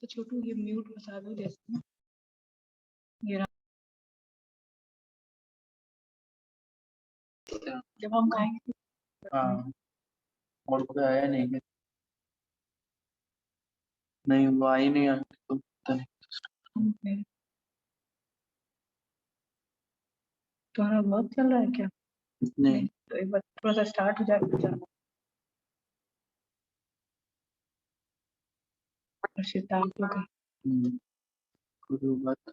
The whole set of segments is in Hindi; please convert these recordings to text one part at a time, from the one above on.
तो छोटू ये म्यूट बता दो जैसे ये रहा। जब हम खाएंगे हाँ और कोई आया नहीं क्या? नहीं वो आई नहीं आती तो पता नहीं। तुम्हारा वर्क चल रहा है क्या? नहीं तो एक बार थोड़ा सा स्टार्ट हो जाए तो जाना। अर्षिता आप लोग कोई बात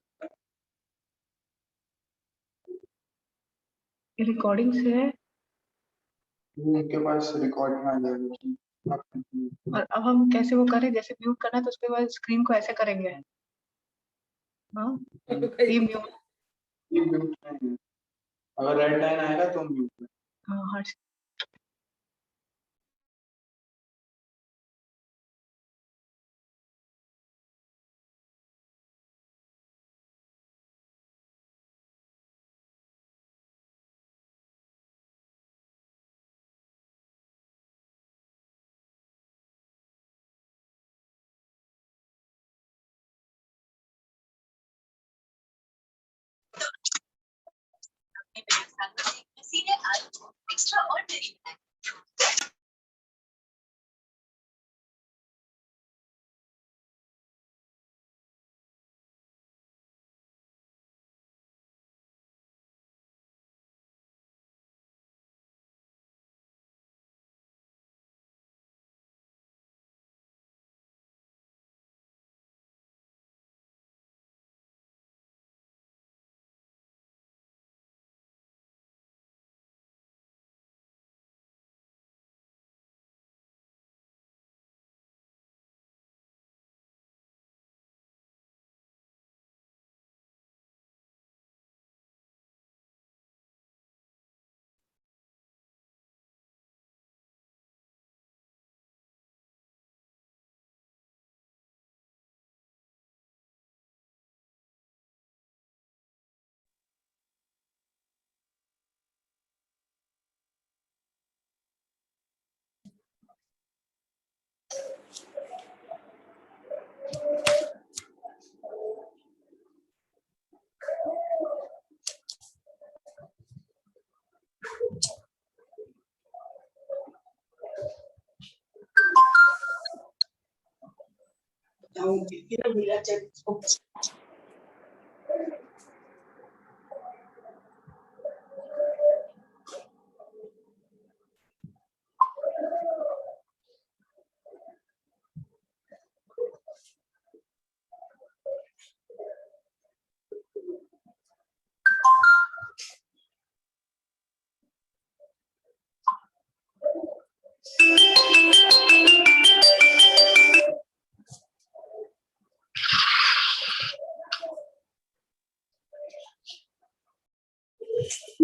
रिकॉर्डिंग से है उनके पास रिकॉर्डिंग आ जाएगी। और अब हम कैसे वो करें, जैसे म्यूट करना है तो उसके बाद स्क्रीन को ऐसे करेंगे। हाँ ये म्यूट नहीं है। अगर रेड लाइन आएगा तो म्यूट। हाँ हर्ष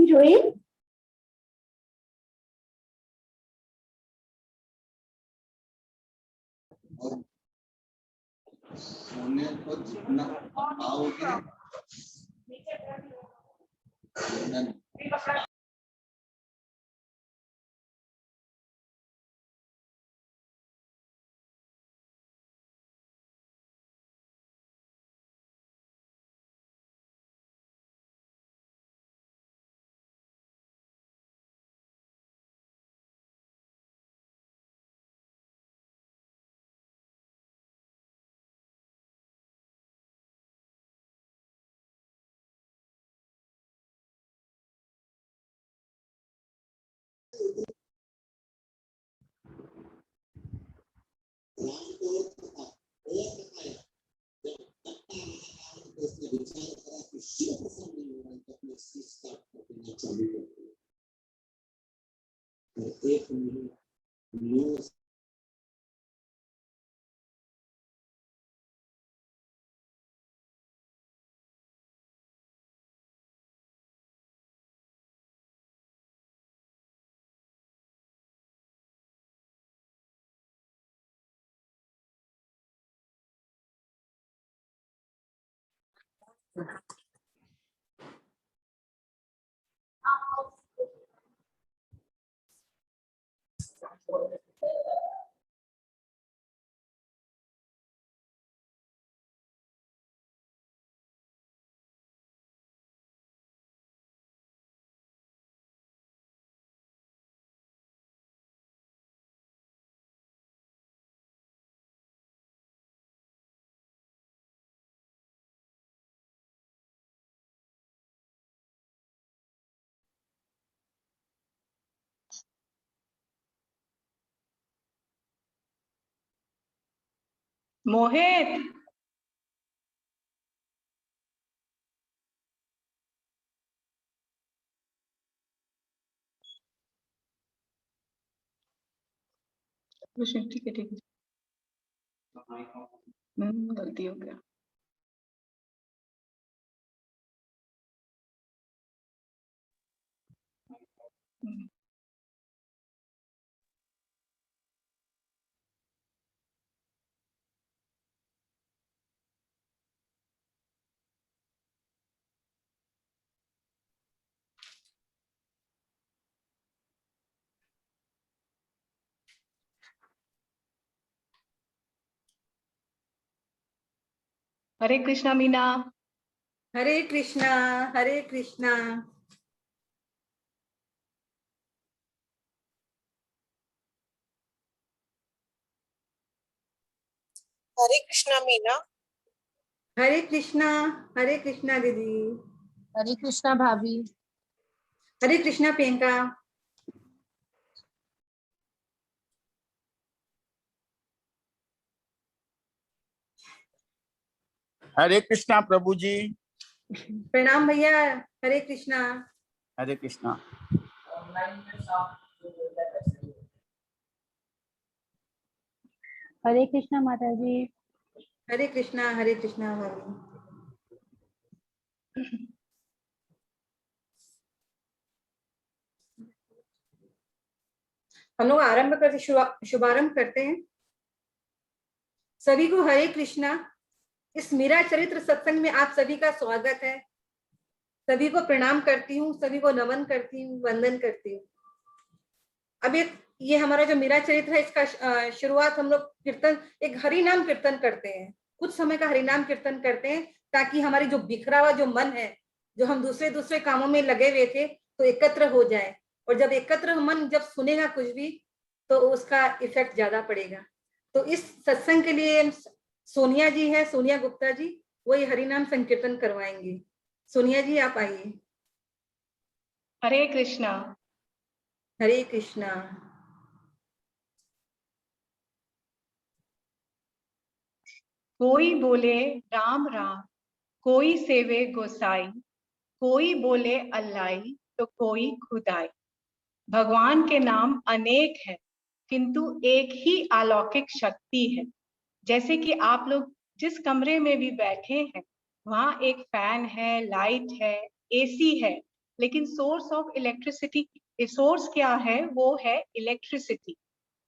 Join. सोने को जितना आओगे मोहित, ठीक है ठीक है, गलती हो गया। हरे कृष्णा मीना। हरे कृष्णा, हरे कृष्णा। हरे कृष्णा मीना। हरे कृष्णा, हरे कृष्णा दीदी। हरे कृष्णा भाभी। हरे कृष्णा प्रियंका। हरे कृष्णा प्रभु जी। प्रणाम भैया। हरे कृष्णा। हरे कृष्णा। हरे कृष्णा माता जी। हरे कृष्णा, हरे कृष्णा भाभी। हम लोग आरंभ करते, शुभारंभ करते हैं। सभी को हरे कृष्णा। इस मीरा चरित्र सत्संग में आप सभी का स्वागत है। सभी को प्रणाम करती हूँ, सभी को नमन करती हूँ, वंदन करती हूँ। अब ये हमारा जो मीरा चरित्र है, इसका शुरुआत हम लोग कीर्तन, एक हरि नाम कीर्तन करते हैं। कुछ समय का हरि नाम कीर्तन करते हैं ताकि हमारी जो बिखरा हुआ जो मन है, जो हम दूसरे दूसरे कामों में लगे हुए थे, तो एकत्र हो जाए। और जब एकत्र मन जब सुनेगा कुछ भी, तो उसका इफेक्ट ज्यादा पड़ेगा। तो इस सत्संग के लिए सोनिया जी है, सोनिया गुप्ता जी, वही हरिनाम संकीर्तन करवाएंगे। सोनिया जी आप आइए। हरे कृष्णा। हरे कृष्णा। कोई बोले राम राम, कोई सेवे गोसाई, कोई बोले अल्लाई तो कोई खुदाई। भगवान के नाम अनेक है, किंतु एक ही अलौकिक शक्ति है। जैसे कि आप लोग जिस कमरे में भी बैठे हैं, वहां एक फैन है, लाइट है, एसी है, लेकिन सोर्स ऑफ इलेक्ट्रिसिटी, सोर्स क्या है? वो है इलेक्ट्रिसिटी।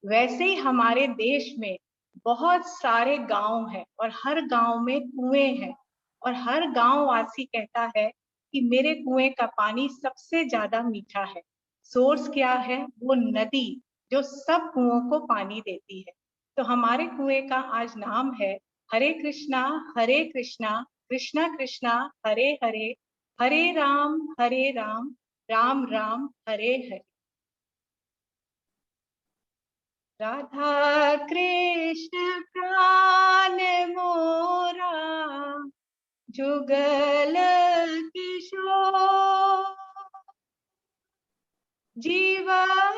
वैसे ही हमारे देश में बहुत सारे गांव हैं और हर गांव में कुएं हैं, और हर गांव वासी कहता है कि मेरे कुएं का पानी सबसे ज्यादा मीठा है। सोर्स क्या है? वो नदी जो सब कुओं को पानी देती है। तो हमारे कुएं का आज नाम है हरे कृष्णा, कृष्णा कृष्णा हरे हरे, हरे राम राम राम हरे हरे। राधा कृष्ण प्राण मोरा, जुगल किशोर, जीवन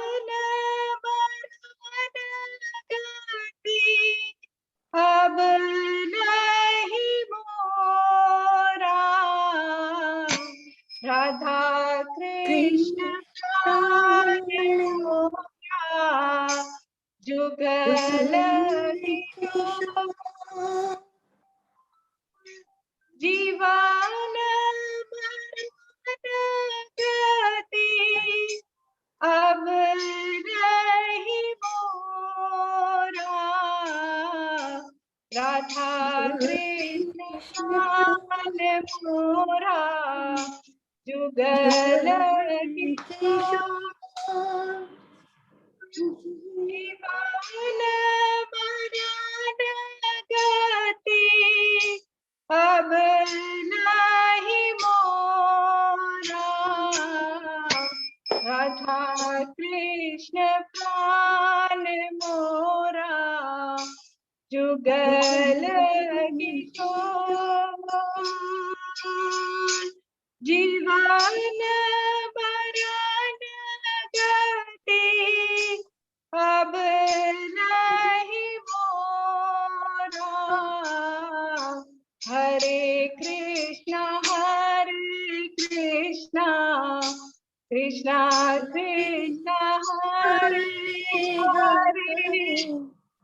मरण गति अब नहीं मोरा। राधा कृष्ण प्राण मोरा, जुगल किशोर, जीवन मरण गति अब नहीं मोरा। राधा कृष्ण प्राण मोरा, जुगल किशोर, जीवन मरण गति अब नहीं मोरा। राधा कृष्ण प्राण मोरा, जुगल किशोर, जीवन मरण गति अब नहीं मोरा।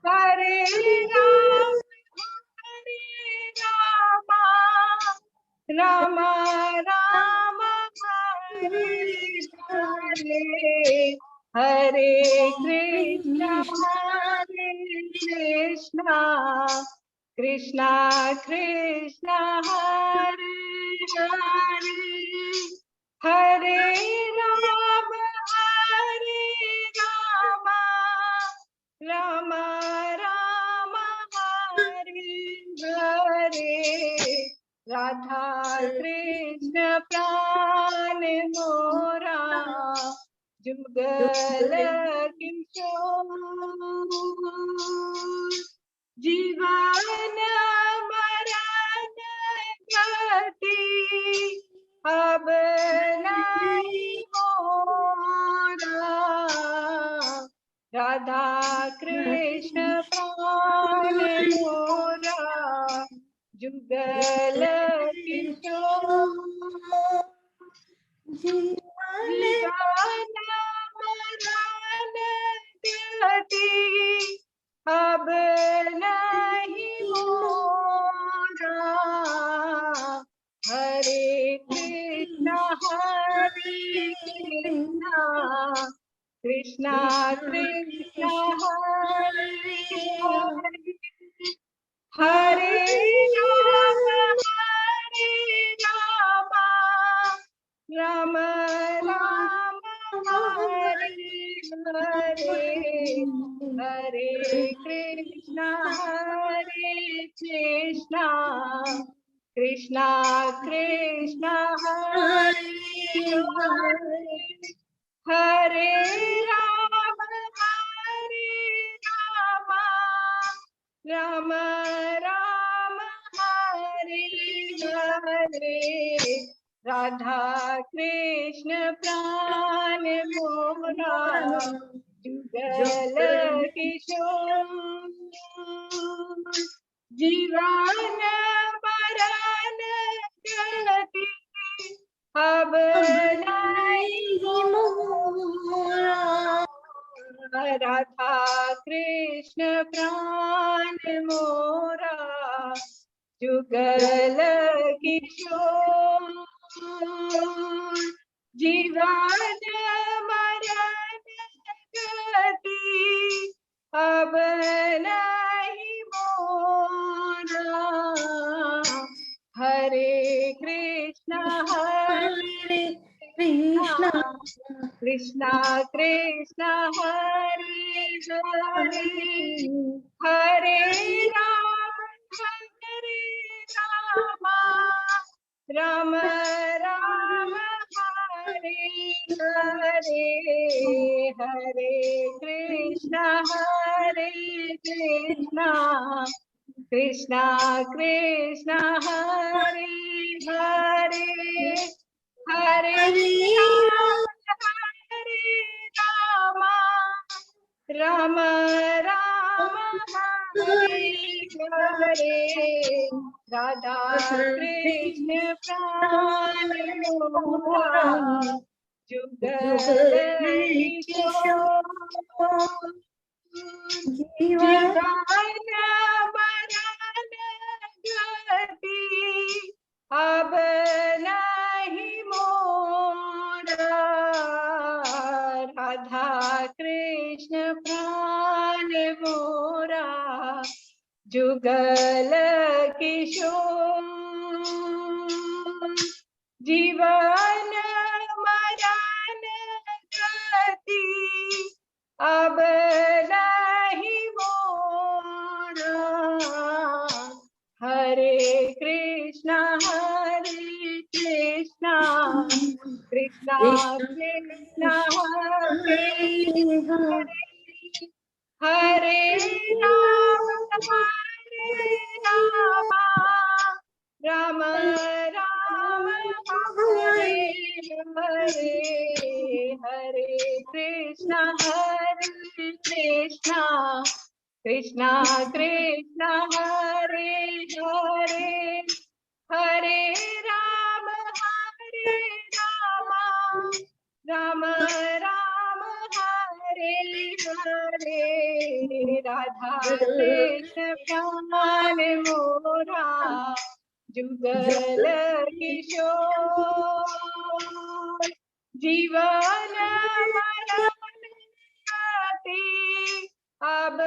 हरे राम राम राम हरे हरे, हरे कृष्ण कृष्ण कृष्ण हरे हरे, हरे राम राम राम हरे हरे, राधा कृष्ण प्राण मोरा जुगल किशोर, जीवन मरण गति अब नहीं मोरा, राधा कृष्ण प्राण मोरा जुगल किशोर, जीवन मरण गति अब नहीं मोरा, हरे कृष्ण कृष्ण कृष्ण हरे हरे, हरे राम राम राम हरे हरे, हरे कृष्ण कृष्ण कृष्ण हरे हरे, हरे राम राम राम हरे हरे, राधा कृष्ण प्राण मोरा जुगल किशोर, जीवन मरण गति अब नहीं मोरा, राधा कृष्ण प्राण मोरा जुगल किशोर, जीवन मरण गति अब नहीं मोरा, हरे कृष्ण कृष्ण कृष्ण हरे हरे, हरे राम राम राम हरे हरे, हरे कृष्ण कृष्ण कृष्ण हरे हरे, हरे राम राम हरे हरे, राधा कृष्ण प्राण मोरा जुगल किशोर, जीवन मरण गति अब नहीं मोरा, राधा कृष्ण प्राण मोरा जुगल किशोर, जीवन मरण गति अब नहीं मोरा, हरे कृष्ण कृष्ण कृष्ण हरे हरे, हरे राम राम राम हरे हरे, हरे कृष्ण कृष्ण कृष्ण हरे हरे, हरे राम राम राम हरे हरे राधा कृष्ण प्राण मोरा जुगल किशोर जीवन मरण गति अब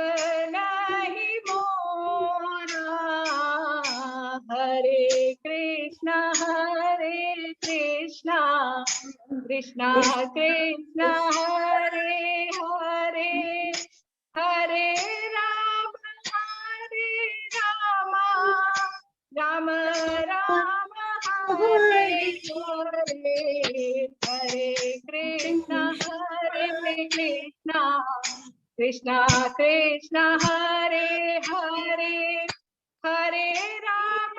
नहीं मोरा हरे कृष्णा कृष्णा कृष्णा हरे हरे हरे राम राम राम हरे हरे हरे कृष्णा कृष्णा कृष्णा कृष्णा हरे हरे हरे राम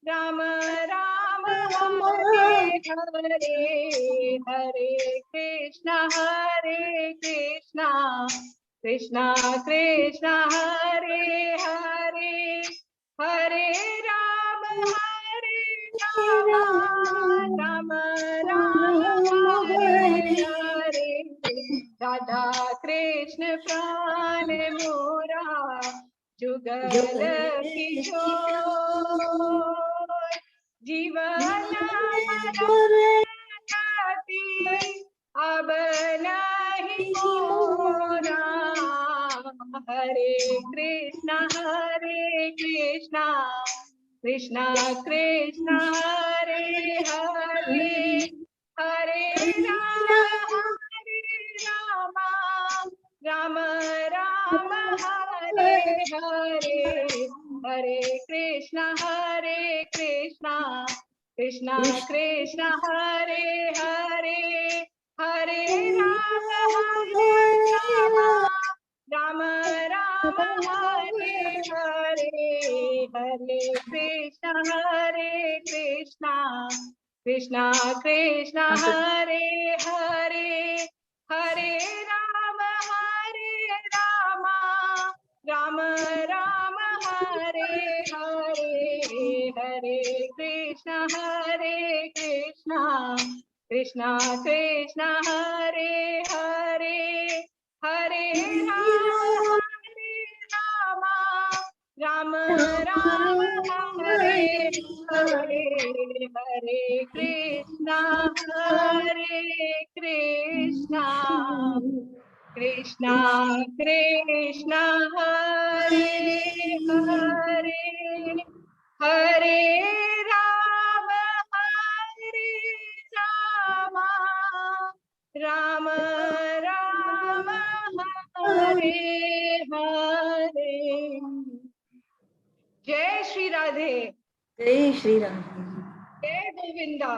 राम राम हरे हरे हरे कृष्णा कृष्णा कृष्णा हरे हरे हरे राम राम हरे हरे राधा कृष्ण प्राण मोरा जुगल किशोर जीवन गति अब नहीं मोरा हरे कृष्णा कृष्णा कृष्णा हरे हरे हरे राम राम हरे हरे हरे कृष्णा कृष्णा कृष्णा हरे हरे हरे राम राम हरे हरे हरे कृष्णा कृष्णा हरे हरे हरे राम राम हरे हरे हरे कृष्णा कृष्णा हरे हरे हरे राम हरे हरे हरे कृष्णा कृष्णा कृष्णा हरे हरे हरे राम राम हरे हरे जय श्री राधे जय श्री राम जय गोविंदा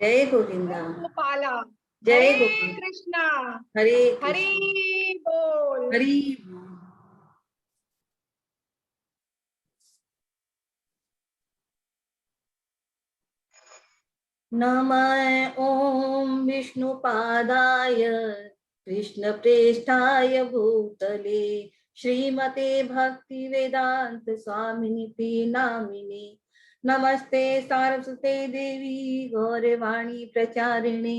जय गोविंदा गोपाला जय हरे गोविंदा कृष्णा हरे हरि बोल हरि नमः ओम विष्णुपादाय कृष्णप्रेष्ठाय भूतले श्रीमते भक्ति वेदांत स्वामिनिति नामिने नमस्ते सारस्वते देवी गौरवाणी प्रचारिणे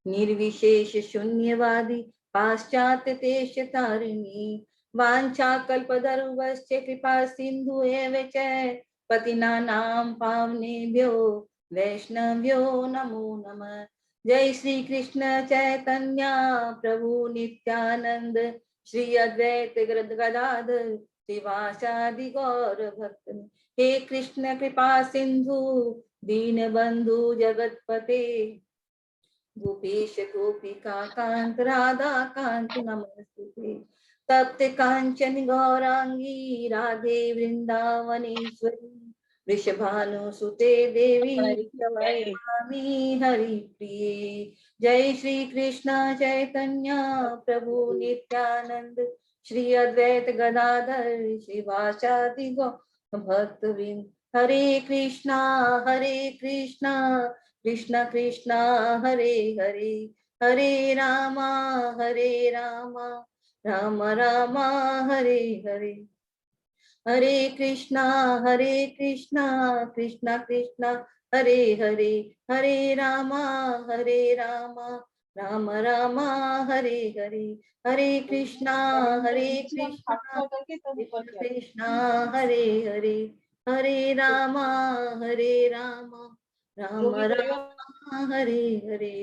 निर्विशेष शून्यवादी पाश्चात्य देश तारिणी वाञ्छाकल्पतरुश्च कृपा सिन्धु एव च पतितानां पावनेभ्यो वैष्णव्यो नमो नमः जय श्री कृष्ण चैतन्य प्रभु नित्यानंद श्री अद्वैत गदाधर श्रीवासादि गौर भक्त हे कृष्ण कृपा सिंधु दीन बंधु जगतपते गोपेश गोपिका कांत राधा कांत नमस्ते तप्त कांचन गौरांगी राधे वृंदावनेश्वरी वृषभानुसुते देवी प्रणमामि हरि प्रिये जय श्री कृष्ण चैतन्य प्रभु नित्यानंद श्री अद्वैत गदाधर श्रीवासादि भक्तवृंद हरे कृष्णा कृष्णा कृष्णा हरे हरे हरे रामा राम रामा हरे हरे हरे कृष्णा कृष्णा कृष्णा हरे हरे हरे रामा राम राम हरे हरे, हरे कृष्णा कृष्णा कृष्णा हरे हरे, हरे राम राम राम हरे हरे।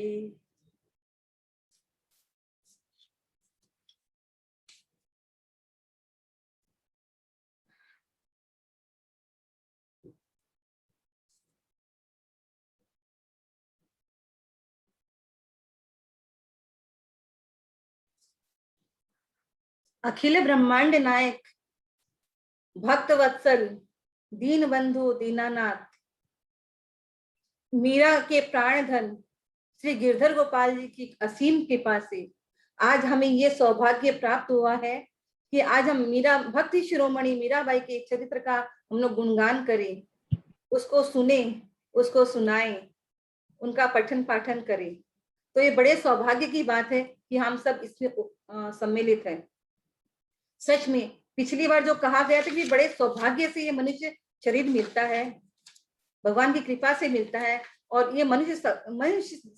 अखिल ब्रह्मांड नायक, भक्त वत्सल, दीन बंधु दीनानाथ, मीरा के प्राण धन श्री गिरधर गोपाल जी की असीम कृपा से आज हमें ये सौभाग्य प्राप्त हुआ है कि आज हम मीरा भक्ति शिरोमणि मीराबाई के चरित्र का हम लोग गुणगान करें, उसको सुने, उसको सुनाएं, उनका पठन पाठन करें। तो ये बड़े सौभाग्य की बात है कि हम सब इसमें सम्मिलित हैं। सच में पिछली बार जो कहा गया था कि बड़े सौभाग्य से ये मनुष्य शरीर मिलता है, भगवान की कृपा से मिलता है, और ये मनुष्य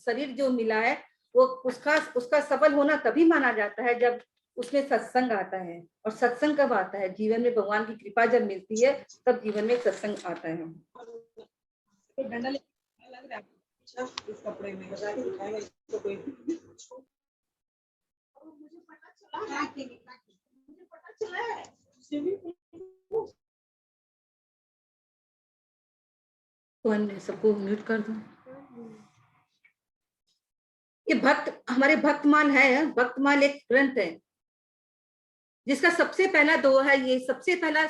शरीर जो मिला है वो उसका सफल होना तभी माना जाता है जब उसमें सत्संग आता है। और सत्संग कब आता है? जीवन में भगवान की कृपा जब मिलती है तब जीवन में सत्संग आता है। इस कपड़े में बता के दिखाएगा इसको कोई। मुझे पता चला है। तो सबको म्यूट कर दो। ये भक्त हमारे भक्तमाल है। भक्तमाल एक ग्रंथ है जिसका सबसे पहला दोहा ये, सबसे पहला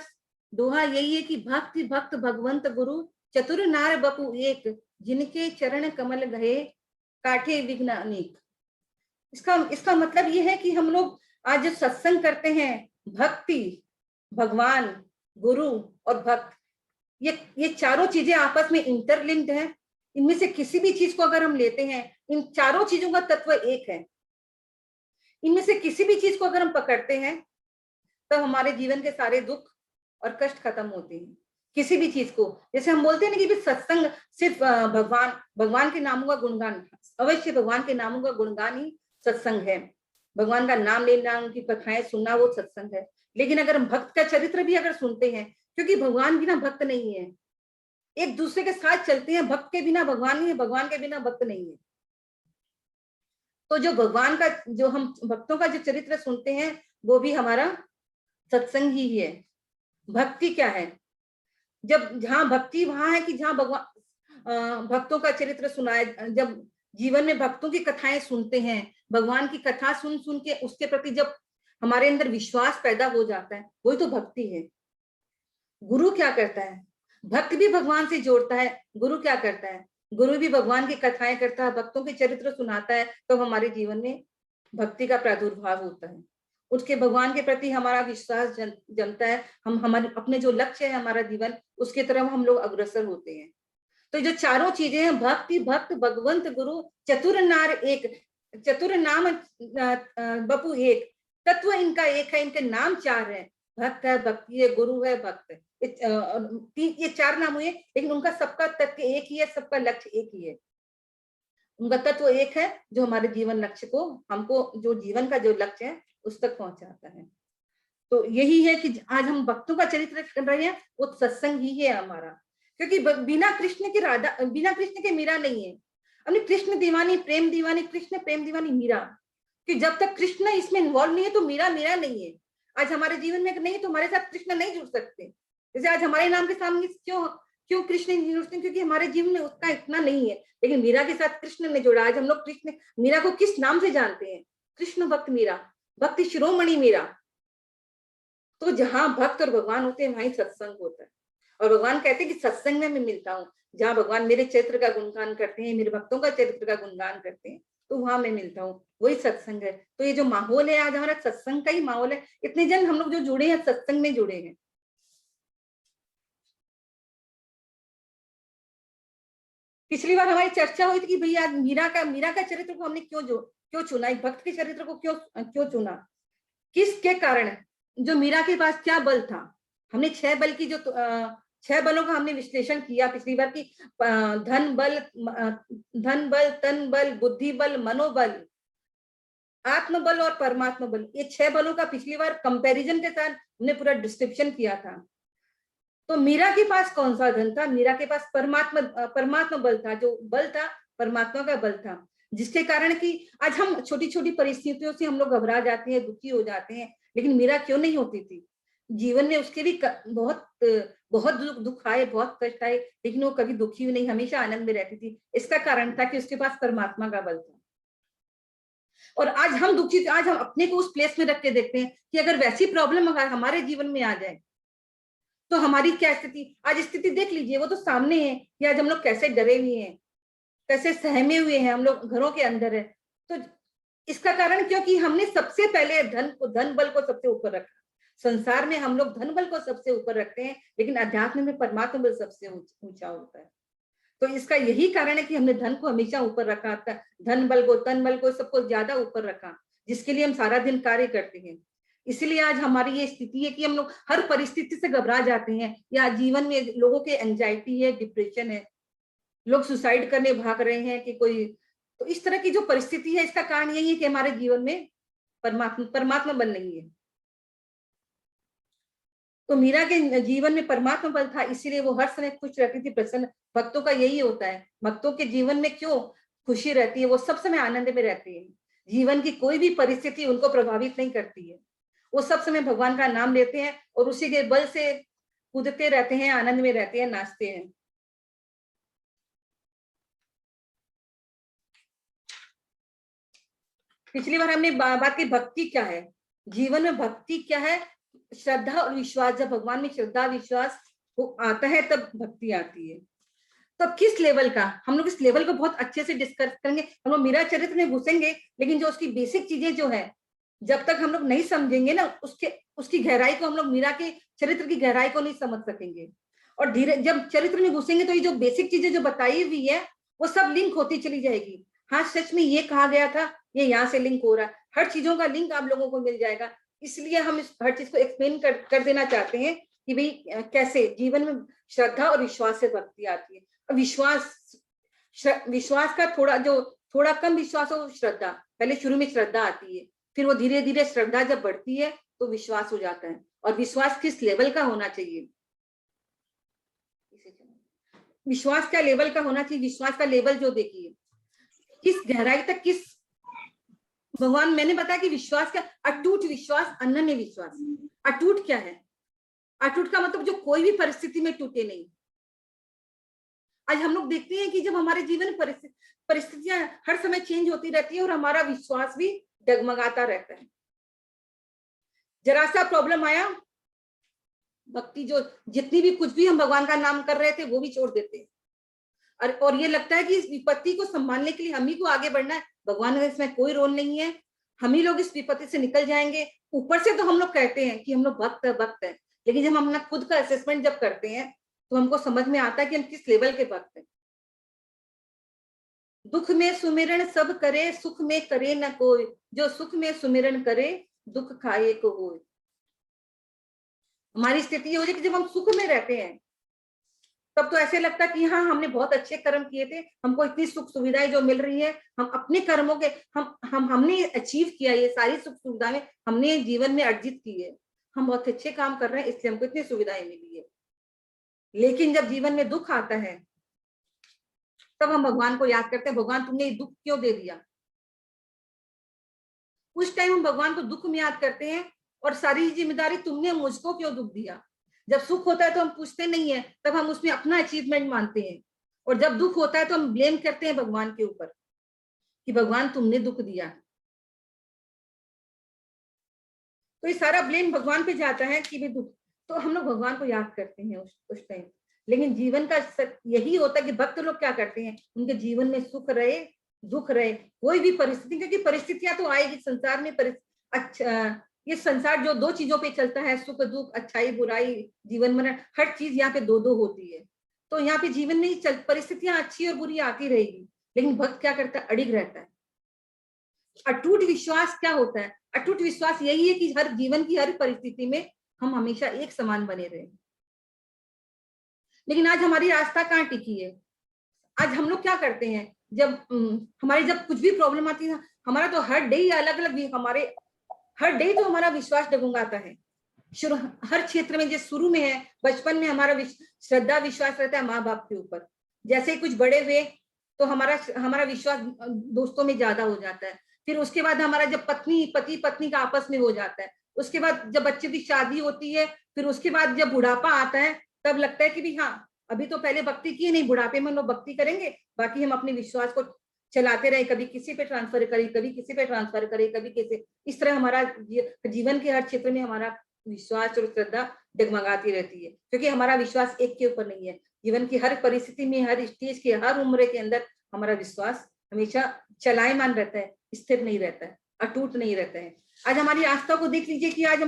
दोहा यही है कि भक्ति भक्त भगवंत गुरु चतुर नार बपु एक, जिनके चरण कमल गए काठे विघ्न अनेक। इसका मतलब ये है कि हम लोग आज जो सत्संग करते हैं, भक्ति, भगवान, गुरु और भक्त, ये चारों चीजें आपस में इंटरलिंक्ड हैं। इनमें से किसी भी चीज को अगर हम लेते हैं, इन चारों चीजों का तत्व एक है। इनमें से किसी भी चीज को अगर हम पकड़ते हैं तो हमारे जीवन के सारे दुख और कष्ट खत्म होते हैं। किसी भी चीज को, जैसे हम बोलते हैं ना कि सत्संग सिर्फ भगवान के नामों का गुणगान, अवश्य भगवान के नामों का गुणगान ही सत्संग है। भगवान का नाम लेना, उनकी कथाएं सुनना वो सत्संग है। लेकिन अगर हम भक्त का चरित्र भी अगर सुनते हैं, क्योंकि भगवान बिना भक्त नहीं है, एक दूसरे के साथ चलते हैं, भक्त के बिना भगवान नहीं है, भगवान के बिना भक्त नहीं है। तो जो भगवान का, जो हम भक्तों का जो चरित्र सुनते हैं वो भी हमारा सत्संग ही है। भक्ति क्या है? जब जहां भक्ति वहां है कि जहां भगवान भक्तों का चरित्र सुनाए, जब जीवन में भक्तों की कथाएं सुनते हैं, भगवान की कथा सुन सुन के उसके प्रति जब हमारे अंदर विश्वास पैदा हो जाता है, वही तो भक्ति है। गुरु क्या करता है? भक्त भी भगवान से जोड़ता है। गुरु क्या करता है? गुरु भी भगवान की कथाएं करता है, भक्तों के चरित्र सुनाता है, तो हमारे जीवन में भक्ति का प्रादुर्भाव होता है। उसके भगवान के प्रति हमारा विश्वास जमता है। हम हमारे अपने जो लक्ष्य है हमारा जीवन, उसके तरफ हम लोग अग्रसर होते हैं। तो जो चारों चीजें हैं, भक्ति भक्त भगवंत गुरु चतुर नार एक, चतुर नाम बपु एक, तत्व इनका एक है, इनके नाम चार है। भक्त है, भक्ति है, गुरु है, भक्त है। ये चार नाम हुए, लेकिन उनका सबका तत्व एक ही है, सबका लक्ष्य एक ही है। उनका तत्व एक है जो हमारे जीवन लक्ष्य को, हमको जो जीवन का जो लक्ष्य है उस तक पहुंचाता है। तो यही है कि आज हम भक्तों का चरित्र कर रहे हैं, वो सत्संग ही है हमारा। क्योंकि बिना कृष्ण के राधा, बिना कृष्ण के मीरा नहीं है। अपनी कृष्ण दीवानी, प्रेम दीवानी कृष्ण, प्रेम दीवानी मीरा। कि जब तक कृष्ण इसमें इन्वॉल्व नहीं है तो मीरा मीरा नहीं है। आज हमारे जीवन में नहीं तो हमारे साथ कृष्ण नहीं जुड़ सकते। जैसे आज हमारे नाम के सामने क्यों कृष्ण नहीं जुड़ते? क्योंकि हमारे जीवन में उसका इतना नहीं है। लेकिन मीरा के साथ कृष्ण ने जोड़ा। आज हम लोग कृष्ण मीरा को किस नाम से जानते हैं? कृष्ण भक्त मीरा, भक्ति शिरोमणि मीरा। तो जहां भक्त और भगवान होते हैं वहीं सत्संग होता है। और भगवान कहते हैं कि सत्संग में मैं मिलता हूँ। जहां भगवान मेरे चरित्र का गुणगान करते हैं, मेरे भक्तों का चरित्र का गुणगान करते हैं, तो वहां मैं मिलता हूँ, वही सत्संग है। तो ये जो माहौल है आज हमारा सत्संग का ही माहौल है। इतने जन हम लोग जो जुड़े हैं सत्संग में जुड़े हैं। पिछली बार हमारी चर्चा हुई थी कि भैया मीरा का चरित्र को हमने क्यों चुना, एक भक्त के चरित्र को क्यों चुना, किसके कारण? जो मीरा के पास क्या बल था? हमने 6 बल की जो 6 बलों का हमने विश्लेषण किया पिछली बार की, धन बल, तन बल, बुद्धि बल, मनोबल आत्मबल और परमात्मा बल, ये 6 बलों का पिछली बार कंपैरिजन के साथ हमने पूरा डिस्क्रिप्शन किया था। तो मीरा के पास कौन सा धन था? मीरा के पास परमात्मा बल था, जो बल था परमात्मा का बल था, जिसके कारण कि आज हम छोटी छोटी परिस्थितियों से हम लोग घबरा जाते हैं, दुखी हो जाते हैं। लेकिन मीरा क्यों नहीं होती थी? जीवन में उसके भी बहुत बहुत दुख आए, बहुत कष्ट आए, लेकिन वो कभी दुखी नहीं, हमेशा आनंद में रहती थी। इसका कारण था कि उसके पास परमात्मा का बल था। और आज हम दुखी, आज हम अपने को उस प्लेस में रख के देखते हैं कि अगर वैसी प्रॉब्लम हमारे जीवन में आ जाए तो हमारी क्या स्थिति? आज स्थिति देख लीजिए, वो तो सामने है कि आज हम लोग कैसे डरे हुए हैं, कैसे सहमे हुए हैं, हम लोग घरों के अंदर है। तो इसका कारण क्योंकि हमने सबसे पहले धन बल को सबसे ऊपर रखा। संसार में हम लोग धन बल को सबसे ऊपर रखते हैं, लेकिन अध्यात्म में परमात्मा बल सबसे ऊंचा होता है। तो इसका यही कारण है कि हमने धन को हमेशा ऊपर रखा, धन बल को, तन बल को, सबको ज्यादा ऊपर रखा, जिसके लिए हम सारा दिन कार्य करते हैं। इसलिए आज हमारी ये स्थिति है कि हम लोग हर परिस्थिति से घबरा जाते हैं, या जीवन में लोगों के एंजाइटी है, डिप्रेशन है, लोग सुसाइड करने भाग रहे हैं कि कोई। तो इस तरह की जो परिस्थिति है, इसका कारण यही है कि हमारे जीवन में परमात्मा बल नहीं है। तो मीरा के जीवन में परमात्मा बल था, इसीलिए वो हर समय खुश रहती थी, प्रसन्न। भक्तों का यही होता है, भक्तों के जीवन में क्यों खुशी रहती है? वो सब समय आनंद में रहते हैं। जीवन की कोई भी परिस्थिति उनको प्रभावित नहीं करती है। वो सब समय भगवान का नाम लेते हैं और उसी के बल से कूदते रहते हैं, आनंद में रहते हैं, नाचते हैं। पिछली बार हमने बात की भक्ति क्या है, जीवन में भक्ति क्या है? श्रद्धा और विश्वास। जब भगवान में श्रद्धा विश्वास आता है तब भक्ति आती है। तब किस लेवल का? हम लोग इस लेवल को बहुत अच्छे से डिस्कस करेंगे। हम लोग मीरा चरित्र में घुसेंगे, लेकिन जो उसकी बेसिक चीजें जो है, जब तक हम लोग नहीं समझेंगे ना, उसकी गहराई को, हम लोग मीरा के चरित्र की गहराई को नहीं समझ सकेंगे। और धीरे जब चरित्र में घुसेंगे तो ये जो बेसिक चीजें जो बताई हुई है, वो सब लिंक होती चली जाएगी। हाँ, सच में ये कहा गया था, ये यहाँ से लिंक हो रहा है, हर चीजों का लिंक आप लोगों को मिल जाएगा। इसलिए हम इस हर चीज को एक्सप्लेन कर देना चाहते हैं कि भाई कैसे जीवन में श्रद्धा और विश्वास से भक्ति आती है। विश्वास का थोड़ा कम विश्वास हो, श्रद्धा। पहले शुरू में श्रद्धा आती है, फिर वो धीरे धीरे श्रद्धा जब बढ़ती है तो विश्वास हो जाता है। और विश्वास किस लेवल का होना चाहिए? विश्वास क्या लेवल का होना चाहिए? विश्वास का लेवल जो देखिए, किस गहराई तक, किस भगवान, मैंने बताया कि विश्वास क्या? अटूट विश्वास, अनन्य विश्वास। अटूट क्या है? अटूट का मतलब जो कोई भी परिस्थिति में टूटे नहीं। आज हम लोग देखते हैं कि जब हमारे जीवन में परिस्थितियां हर समय चेंज होती रहती है और हमारा विश्वास भी डगमगाता रहता है। जरा सा प्रॉब्लम आया, भक्ति जो जितनी भी कुछ भी हम भगवान का नाम कर रहे थे वो भी छोड़ देते हैं। और ये लगता है कि इस विपत्ति को संभालने के लिए हम ही को आगे बढ़ना है, भगवान का इसमें कोई रोल नहीं है, हम ही लोग इस विपत्ति से निकल जाएंगे। ऊपर से तो हम लोग कहते हैं कि हम लोग भक्त है, लेकिन जब हम अपना खुद का असेसमेंट जब करते हैं तो हमको समझ में आता है कि हम किस लेवल के भक्त हैं। दुख में सुमिरन सब करे, सुख में करे न कोई, जो सुख में सुमिरन करे दुख खाए को होए। हमारी स्थिति ये हो जाए कि जब हम सुख में रहते हैं तब तो ऐसे लगता है कि हाँ, हमने बहुत अच्छे कर्म किए थे, हमको इतनी सुख सुविधाएं जो मिल रही है, हम अपने कर्मों के हमने अचीव किया, ये सारी सुख सुविधाएं हमने जीवन में अर्जित की है, हम बहुत अच्छे काम कर रहे हैं, इसलिए हमको इतनी सुविधाएं मिली है। लेकिन जब जीवन में दुख आता है तब हम भगवान को याद करते हैं, भगवान तुमने दुख क्यों दे दिया? उस टाइम हम भगवान को दुख में याद करते हैं और सारी जिम्मेदारी तुमने मुझको क्यों दुख दिया। जब सुख होता है तो हम पूछते नहीं है, तब हम उसमें अपना अचीवमेंट मानते हैं, और जब दुख होता है तो हम ब्लेम करते हैं भगवान के ऊपर कि भगवान तुमने दुख दिया। तो ये सारा ब्लेम भगवान पे जाता है कि भी दुख, तो हम लोग भगवान को याद करते हैं उस टाइम। लेकिन जीवन का यही होता है कि भक्त लोग क्या करते हैं, उनके जीवन में सुख रहे दुख रहे, कोई भी परिस्थिति, क्योंकि परिस्थितियां तो आएगी संसार में। अच्छा, ये संसार जो दो चीजों पे चलता है, सुख दुख, अच्छाई बुराई, जीवन मरण, हर चीज यहाँ पे दो होती है। तो यहाँ पे जीवन में परिस्थितियां अच्छी और बुरी आती रहेगी, लेकिन भक्त क्या करता है? अडिग रहता है। अटूट विश्वास क्या होता है? अटूट विश्वास यही है कि हर जीवन की हर परिस्थिति में हम हमेशा एक समान बने रहे। लेकिन आज हमारी आस्था कहाँ टिकी है? आज हम लोग क्या करते हैं, जब कुछ भी प्रॉब्लम आती है, हमारा तो हर डे अलग अलग, हमारे हर डे तो हमारा विश्वास डगमगाता है। शुरू हर क्षेत्र में, जैसे शुरू में है बचपन में हमारा श्रद्धा विश्वास रहता है माँ बाप के ऊपर, जैसे ही कुछ बड़े हुए तो हमारा विश्वास दोस्तों में ज्यादा हो जाता है। फिर उसके बाद हमारा जब पति पत्नी का आपस में हो जाता है, उसके बाद जब बच्चे की शादी होती है, फिर उसके बाद जब बुढ़ापा आता है तब लगता है कि भी हाँ अभी तो पहले भक्ति की नहीं, बुढ़ापे में हम लोग भक्ति करेंगे, बाकी हम अपने विश्वास को चलाते रहे, कभी किसी पे ट्रांसफर करें, कभी किसी पे ट्रांसफर करें, कभी किसी, इस तरह हमारा जीवन के हर क्षेत्र में हमारा विश्वास और श्रद्धा डगमगाती रहती है, क्योंकि हमारा विश्वास एक के ऊपर नहीं है। जीवन की हर परिस्थिति में, हर स्टेज के, हर उम्र के अंदर हमारा विश्वास हमेशा चलायमान रहता है, स्थिर नहीं रहता है, अटूट नहीं रहता है। आज हमारी आस्था को देख लीजिए कि आज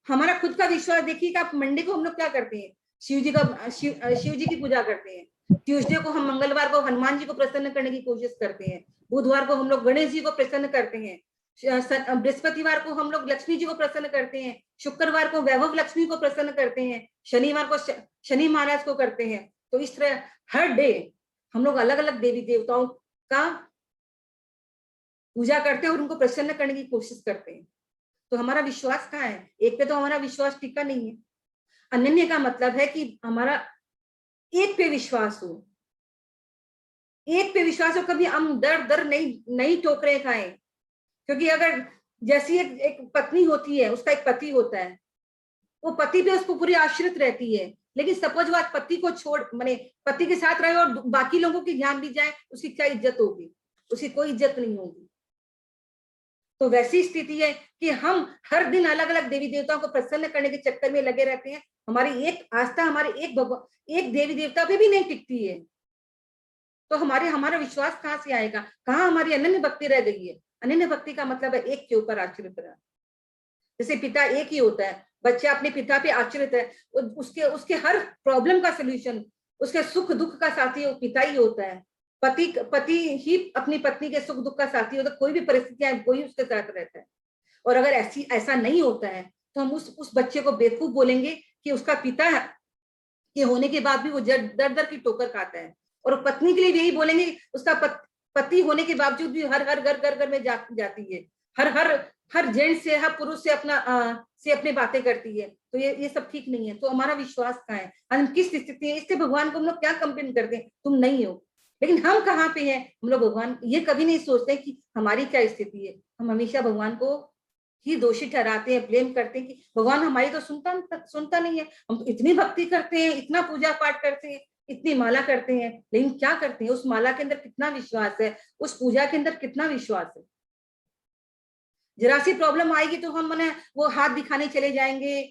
हमारा खुद का विश्वास देखिए कि आप मंडे को हम लोग क्या करते हैं, शिव जी की पूजा करते हैं, ट्यूसडे को हम मंगलवार को हनुमान जी को प्रसन्न करने की कोशिश करते हैं, बुधवार को हम लोग गणेश जी को प्रसन्न करते हैं, बृहस्पतिवार को हम लोग लक्ष्मी जी को प्रसन्न करते हैं, शुक्रवार को वैभव लक्ष्मी को प्रसन्न करते हैं, शनिवार को शनि महाराज को करते हैं। तो इस तरह हर डे हम लोग अलग अलग देवी देवताओं का पूजा करते हैं और उनको प्रसन्न करने की कोशिश करते हैं। तो हमारा विश्वास कहाँ है? एक पे तो हमारा विश्वास टिका नहीं है। अनन्य का मतलब है कि हमारा एक पे विश्वास हो, एक पे विश्वास हो, कभी हम दर नहीं ठोकरें खाएं। क्योंकि अगर जैसी एक पत्नी होती है, उसका एक पति होता है, वो पति पे उसको पूरी आश्रित रहती है, लेकिन सपोज वो आज पति को छोड़ माने पति के साथ रहे और बाकी लोगों की ध्यान भी जाए, उसकी क्या इज्जत होगी? उसकी कोई इज्जत नहीं होगी। तो वैसी स्थिति है कि हम हर दिन अलग अलग देवी देवताओं को प्रसन्न करने के चक्कर में लगे रहते हैं। हमारी एक आस्था, हमारे एक देवी देवता पे भी नहीं टिकती है, तो हमारा विश्वास कहाँ से आएगा? कहाँ हमारी अनन्य भक्ति रह गई है? अनन्य भक्ति का मतलब है एक के ऊपर आश्रित रहना। जैसे पिता एक ही होता है, बच्चा अपने पिता पे आश्रित है, उसके हर प्रॉब्लम का सोल्यूशन, उसके सुख दुख का साथी वो पिता ही होता है। पति ही अपनी पत्नी के सुख दुख का साथी होता है, कोई भी परिस्थिति आए वही उसके साथ रहता है। और अगर ऐसा नहीं होता है तो हम उस बच्चे को बेवकूफ बोलेंगे कि उसका पिता के होने के बाद भी वो दर की ठोकर खाता है, और पत्नी के लिए यही बोलेंगे उसका पति होने के बावजूद भी हर घर में जाती है, हर जेंट्स से, हर पुरुष से अपनी बातें करती है। तो ये सब ठीक नहीं है। तो हमारा विश्वास कहाँ है? हम किस स्थिति है? इससे भगवान को हम लोग क्या कंप्लेन करते हैं, तुम नहीं हो। लेकिन हम कहाँ पे हैं? हम लोग भगवान ये कभी नहीं सोचते कि हमारी क्या स्थिति है। हम हमेशा भगवान को ही दोषी ठहराते हैं, ब्लेम करते हैं कि भगवान हमारी तो सुनता नहीं है। हम तो इतनी भक्ति करते हैं, इतना पूजा पाठ करते हैं, इतनी माला करते हैं, लेकिन क्या करते हैं? उस माला के अंदर कितना विश्वास है? उस पूजा के अंदर कितना विश्वास है? जरा सी प्रॉब्लम आएगी तो हम वो हाथ दिखाने चले जाएंगे,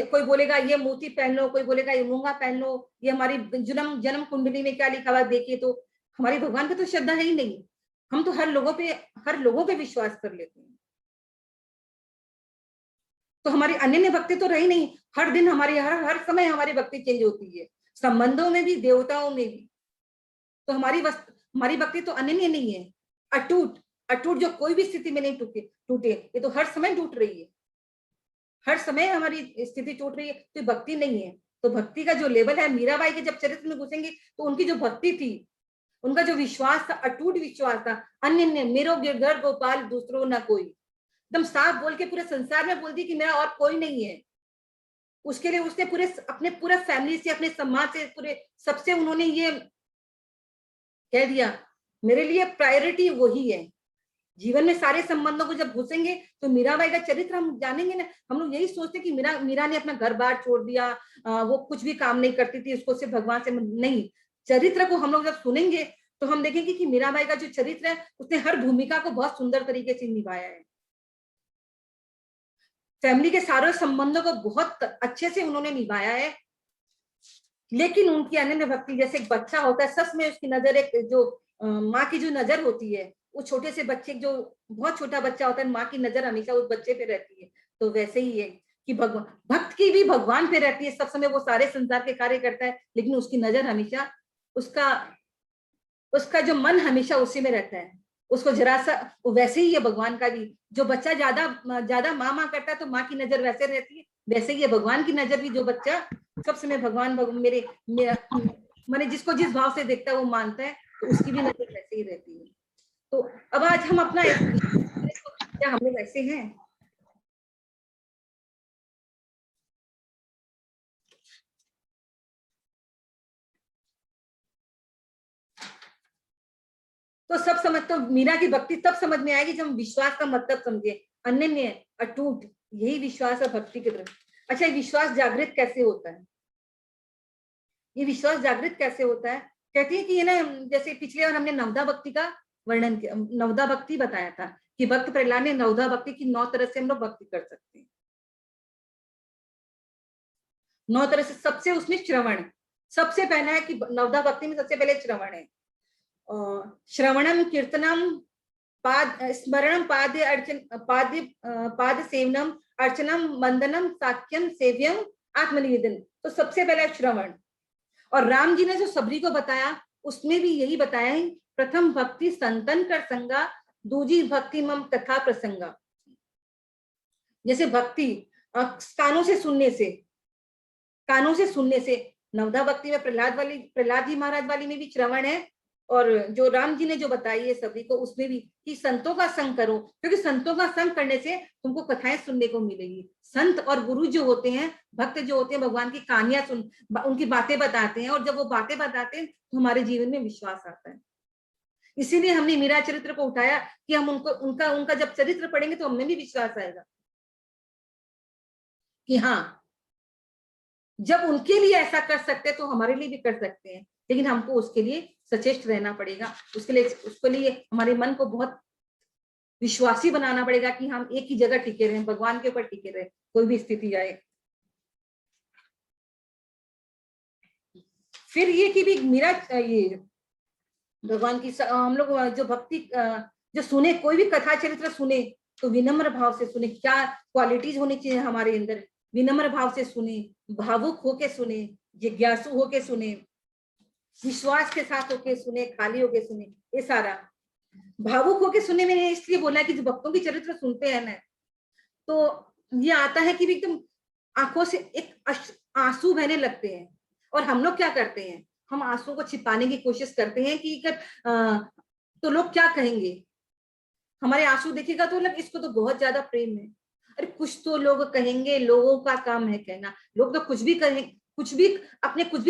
कोई बोलेगा ये मोती पहन लो, कोई बोलेगा ये मूंगा पहन लो, ये हमारी जन्म कुंडली में क्या लिखा हुआ देखिए। तो हमारी भगवान पे तो श्रद्धा है ही नहीं। हम तो हर लोगों पे विश्वास कर लेते हैं। तो हमारी अनन्य भक्ति तो रही नहीं। हर दिन हर समय हमारी भक्ति चेंज होती है, संबंधों में भी, देवताओं में भी। तो हमारी भक्ति तो अनन्य नहीं है, अटूट जो कोई भी स्थिति में नहीं टूटे। ये तो हर समय टूट रही है, हर समय हमारी स्थिति टूट रही है। तो भक्ति नहीं है। तो भक्ति का जो लेवल है, मीराबाई के जब चरित्र में घुसेंगे तो उनकी जो भक्ति थी, उनका जो विश्वास था, अटूट विश्वास था, अनन्य, मेरो गिरधर गोपाल दूसरो ना कोई, एकदम साफ बोल के पूरे संसार में बोल दी कि मेरा और कोई नहीं है। उसके लिए उसने अपने पूरे फैमिली से, अपने समाज से, पूरे सबसे उन्होंने ये कह दिया मेरे लिए प्रायोरिटी वही है। जीवन में सारे संबंधों को जब घुसेंगे तो मीराबाई का चरित्र हम जानेंगे ना। हम लोग यही सोचते कि मीरा ने अपना घर बार छोड़ दिया, वो कुछ भी काम नहीं करती थी, उसको सिर्फ भगवान से नहीं। चरित्र को हम लोग जब सुनेंगे तो हम देखेंगे कि मीराबाई का जो चरित्र है, उसने हर भूमिका को बहुत सुंदर तरीके से निभाया है। फैमिली के सारे संबंधों को बहुत अच्छे से उन्होंने निभाया है। लेकिन उनकी अनन्य भक्ति, जैसे एक बच्चा होता है, सच में उसकी नजर, एक जो माँ की जो नजर होती है, वो छोटे से बच्चे, जो बहुत छोटा बच्चा होता है, माँ की नजर हमेशा उस बच्चे पे रहती है। तो वैसे ही है कि भक्त की भी भगवान पे रहती है। सब समय वो सारे संसार के कार्य करता है, लेकिन उसकी नजर हमेशा, उसका जो मन हमेशा उसी में रहता है। उसको जरा सा, वैसे ही है भगवान का भी। जो बच्चा ज्यादा माँ करता है तो माँ की नजर वैसे रहती है, वैसे ही है भगवान की नजर भी। जो बच्चा सब समय भगवान मैंने जिसको जिस भाव से देखता है वो मानता है, तो उसकी भी नजर वैसे ही रहती है। तो अब आज हम अपना क्या हम लोग ऐसे हैं? तो सब समझ, तो मीरा की भक्ति तब समझ में आएगी जब हम विश्वास का मतलब समझे, अनन्य अटूट, यही विश्वास है भक्ति की तरफ। अच्छा, ये विश्वास जागृत कैसे होता है? ये विश्वास जागृत कैसे होता है? कहती है कि ये ना, जैसे पिछले बार हमने नवदा भक्ति का वर्णन किया, नवदा भक्ति बताया था कि भक्त प्रहलाद ने नवदा भक्ति की 9 तरह से हम लोग भक्ति कर सकते हैं। 9 तरह से। सबसे उसमें श्रवण सबसे पहला है कि नवदा भक्ति में सबसे पहले श्रवण है। श्रवणम कीर्तनम स्मरणम पाद सेवनम अर्चनम वंदनम साक्यम सेव्यम आत्मनिवेदन। तो सबसे पहला श्रवण। और राम जी ने जो सबरी को बताया उसमें भी यही बताया है, प्रथम भक्ति संतन कर संगा, दूजी भक्ति मम कथा प्रसंगा। जैसे भक्ति कानों से सुनने से नवदा भक्ति में प्रहलाद जी महाराज वाली में भी श्रवण है, और जो राम जी ने जो बताई है सभी को उसमें भी कि संतों का संग करो, क्योंकि संतों का संग करने से तुमको कथाएं सुनने को मिलेगी। संत और गुरु जो होते हैं, भक्त जो होते हैं, भगवान की कहानियां उनकी बातें बताते हैं, और जब वो बातें बताते हैं तो हमारे जीवन में विश्वास आता है। इसीलिए हमने मीरा चरित्र को उठाया कि हम उनका जब चरित्र पढ़ेंगे तो हमें भी विश्वास आएगा कि हाँ, जब उनके लिए ऐसा कर सकते हैं तो हमारे लिए भी कर सकते हैं। लेकिन हमको उसके लिए सचेष्ट रहना पड़ेगा, उसके लिए हमारे मन को बहुत विश्वासी बनाना पड़ेगा कि हम एक ही जगह टिके रहें, भगवान के ऊपर टिके रहें, कोई भी स्थिति आए। फिर ये कि भी मीरा, ये भगवान की हम लोग जो भक्ति जो सुने, कोई भी कथा चरित्र सुने तो विनम्र भाव से सुने। क्या क्वालिटीज होनी चाहिए हमारे अंदर? विनम्र भाव से सुने, भावुक होके सुने, जिज्ञासु होके सुने, विश्वास के साथ होके सुने, खाली होके सुने। ये सारा भावुक होके सुने मैंने इसलिए बोला कि जो भक्तों की चरित्र सुनते हैं ना, तो ये आता है कि एकदम आंखों से एक आंसू बहने लगते हैं। और हम लोग क्या करते हैं, हम आंसू को छिपाने की कोशिश करते हैं कि तो लोग क्या कहेंगे, हमारे आंसू देखेगा तो लग इसको तो बहुत ज्यादा प्रेम है। अरे कुछ तो लोग कहेंगे, लोगों का काम है कहना। लोग तो कुछ भी कहेंगे, कुछ भी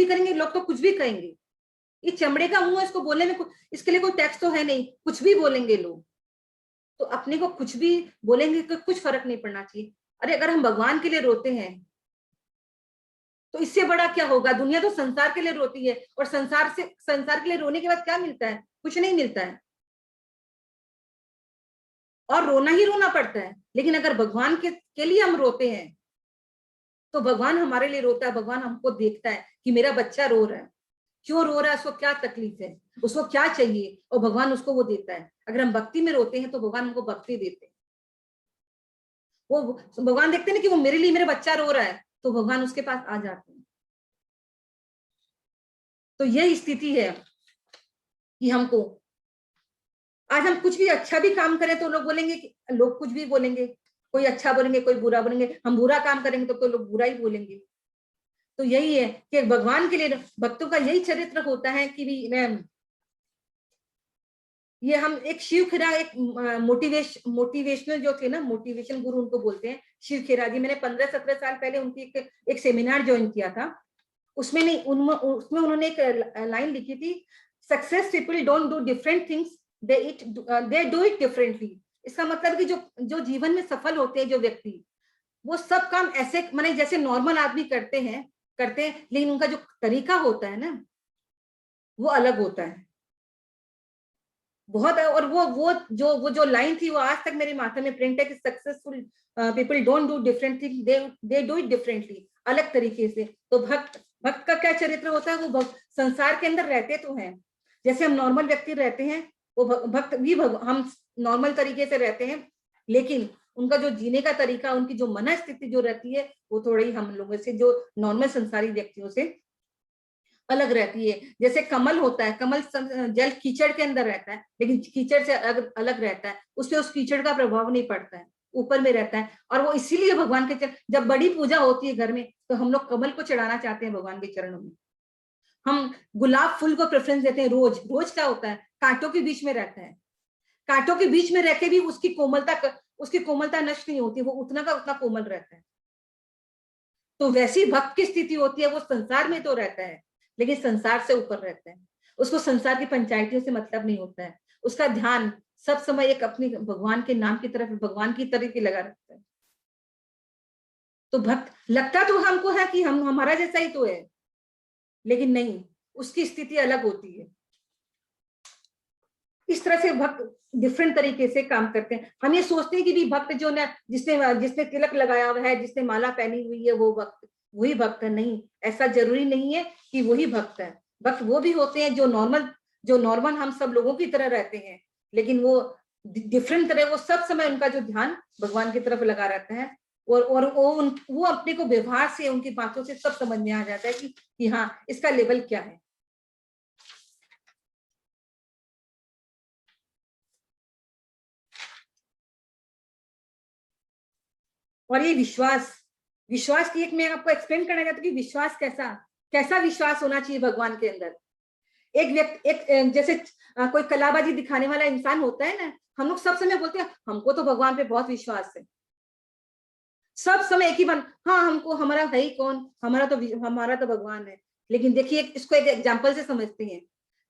करेंगे, लोग तो कुछ भी कहेंगे। ये चमड़े का मुंह है, इसको बोलने में इसके लिए कोई टैक्स तो है नहीं, कुछ भी बोलेंगे लोग। तो अपने को कुछ भी बोलेंगे तो कुछ फर्क नहीं पड़ना चाहिए। अरे अगर हम भगवान के लिए रोते हैं तो इससे बड़ा क्या होगा? दुनिया तो संसार के लिए रोती है, और संसार के लिए रोने के बाद क्या मिलता है? कुछ नहीं मिलता है, और रोना ही रोना पड़ता है। लेकिन अगर भगवान के लिए हम रोते हैं तो भगवान हमारे लिए रोता है। भगवान हमको देखता है कि मेरा बच्चा रो रहा है, क्यों रो रहा है, उसको क्या तकलीफ है, उसको क्या चाहिए, और भगवान उसको वो देता है। अगर हम भक्ति में रोते हैं तो भगवान हमको भक्ति देते हैं। वो भगवान देखते हैं ना कि वो मेरे लिए, मेरा बच्चा रो रहा है, तो भगवान उसके पास आ जाते हैं। तो यही स्थिति है कि हमको आज हम कुछ भी अच्छा भी काम करें तो लोग बोलेंगे कि लोग कुछ भी बोलेंगे, कोई अच्छा बोलेंगे, कोई बुरा बोलेंगे। हम बुरा काम करेंगे तो लोग बुरा ही बोलेंगे। तो यही है कि भगवान के लिए भक्तों का यही चरित्र होता है कि भी ये हम एक शिव खेरा, एक मोटिवेशनल जो थे ना, मोटिवेशन गुरु उनको बोलते हैं, शिव खेरा जी। मैंने 15-17 साल पहले उनकी एक सेमिनार ज्वाइन किया था। उसमें उन्होंने एक लाइन लिखी थी, success people don't do different things, they do it differently. इसका मतलब कि जो जीवन में सफल होते हैं जो व्यक्ति, वो सब काम ऐसे माने जैसे नॉर्मल आदमी करते हैं, लेकिन उनका जो तरीका होता है ना वो अलग होता है बहुत। और वो जो लाइन थी वो आज तक मेरे माथे में प्रिंट है कि successful people don't do different thing, they do it differently, अलग तरीके से। तो भक्त का क्या चरित्र होता है? वो संसार के अंदर रहते तो हैं जैसे हम नॉर्मल व्यक्ति रहते हैं, वो भक्त भी हम नॉर्मल तरीके से रहते हैं, लेकिन उनका जो जीने का तरीका, उनकी जो मन स्थिति जो रहती है वो थोड़ी हम लोगों से, जो नॉर्मल संसारी व्यक्तियों से अलग रहती है। जैसे कमल होता है, कमल जल कीचड़ के अंदर रहता है, लेकिन कीचड़ से अलग रहता है, उसपे उस कीचड़ का प्रभाव नहीं पड़ता है, ऊपर में रहता है। और वो इसीलिए भगवान के जब बड़ी पूजा होती है घर में तो हम लोग कमल को चढ़ाना चाहते हैं भगवान के चरणों में। हम गुलाब फूल को प्रेफरेंस देते हैं। रोज क्या होता है? कांटों के बीच में रहता है, कांटों के बीच में रहकर भी उसकी कोमलता नष्ट नहीं होती, वो उतना का उतना कोमल रहता है। तो वैसी भक्त की स्थिति होती है, वो संसार में तो रहता है लेकिन संसार से ऊपर रहता है। उसको संसार की पंचायतियों से मतलब नहीं होता है, उसका ध्यान सब समय एक अपनी भगवान के नाम की तरफ, भगवान की तरफ ही लगा रहता है। तो भक्त लगता तो हमको है कि हम हमारा जैसा ही तो है, लेकिन नहीं, उसकी स्थिति अलग होती है। इस तरह से भक्त डिफरेंट तरीके से काम करते हैं। हम ये सोचते हैं कि भी भक्त जो ना जिसने तिलक लगाया हुआ है, जिसने माला पहनी हुई है, वो भक्त वही भक्त है। नहीं, ऐसा जरूरी नहीं है कि वही भक्त है। भक्त वो भी होते हैं जो नॉर्मल हम सब लोगों की तरह रहते हैं, लेकिन वो डिफरेंट तरह, वो सब समय उनका जो ध्यान भगवान की तरफ लगा रहता है। और वो अपने को व्यवहार से, उनकी बातों से सब समझ में आ जाता है कि हाँ, इसका लेवल क्या है। और ये विश्वास की एक मैं आपको एक्सप्लेन करना चाहती हूँ कि विश्वास कैसा विश्वास होना चाहिए भगवान के अंदर। जैसे कोई कलाबाजी दिखाने वाला इंसान होता है ना, हम लोग सब समय बोलते हैं हमको तो भगवान पे बहुत विश्वास है, सब समय एक ही बात, हाँ हमको, हमारा है ही कौन, हमारा तो भगवान है। लेकिन देखिए, इसको एक एग्जाम्पल से समझते हैं।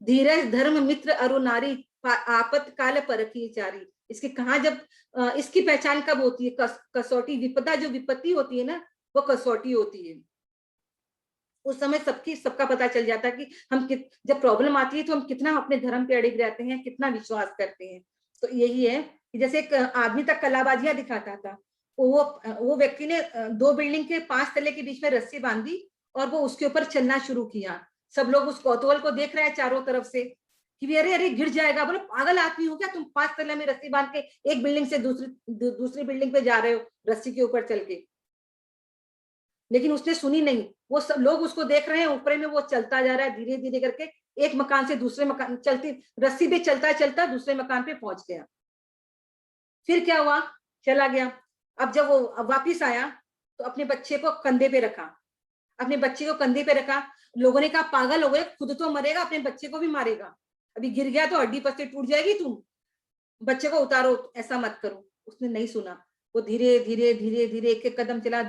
धीरज धर्म मित्र अरु नारी, आपत काल परखी चारी। इसकी कहा जब इसकी पहचान कब होती है? कसौटी, विपदा, जो विपत्ति होती है ना, वो कसौटी होती है। उस समय सबका पता चल जाता है कि हम जब प्रॉब्लम आती है तो हम कितना अपने धर्म पे अड़िग रहते हैं, कितना विश्वास करते हैं। तो यही है कि जैसे एक आदमी तक कलाबाजियां दिखाता था, वो व्यक्ति ने 2 बिल्डिंग के 5 तले के बीच में रस्सी बांधी और वो उसके ऊपर चलना शुरू किया। सब लोग उस कौतूहल को देख रहे हैं चारों तरफ से कि अरे गिर जाएगा। बोले पागल आदमी हो क्या तुम, 5 तले में रस्सी बांध के एक बिल्डिंग से दूसरी बिल्डिंग पे जा रहे हो रस्सी के ऊपर चल के। लेकिन उसने सुनी नहीं, वो सब लोग उसको देख रहे हैं, ऊपर में वो चलता जा रहा है धीरे धीरे करके, एक मकान से दूसरे मकान, चलती रस्सी पे चलता चलता दूसरे मकान पे पहुंच गया। फिर क्या हुआ, चला गया। अब जब वो वापिस आया तो अपने बच्चे को कंधे पे रखा, लोगों ने कहा पागल हो गए, खुद तो मरेगा, अपने बच्चे को भी मारेगा, अभी गिर गया तो हड्डी पसली टूट जाएगी, तुम बच्चे को उतारो, ऐसा मत करो। उसने नहीं सुना, वो धीरे धीरे एक कदम चला,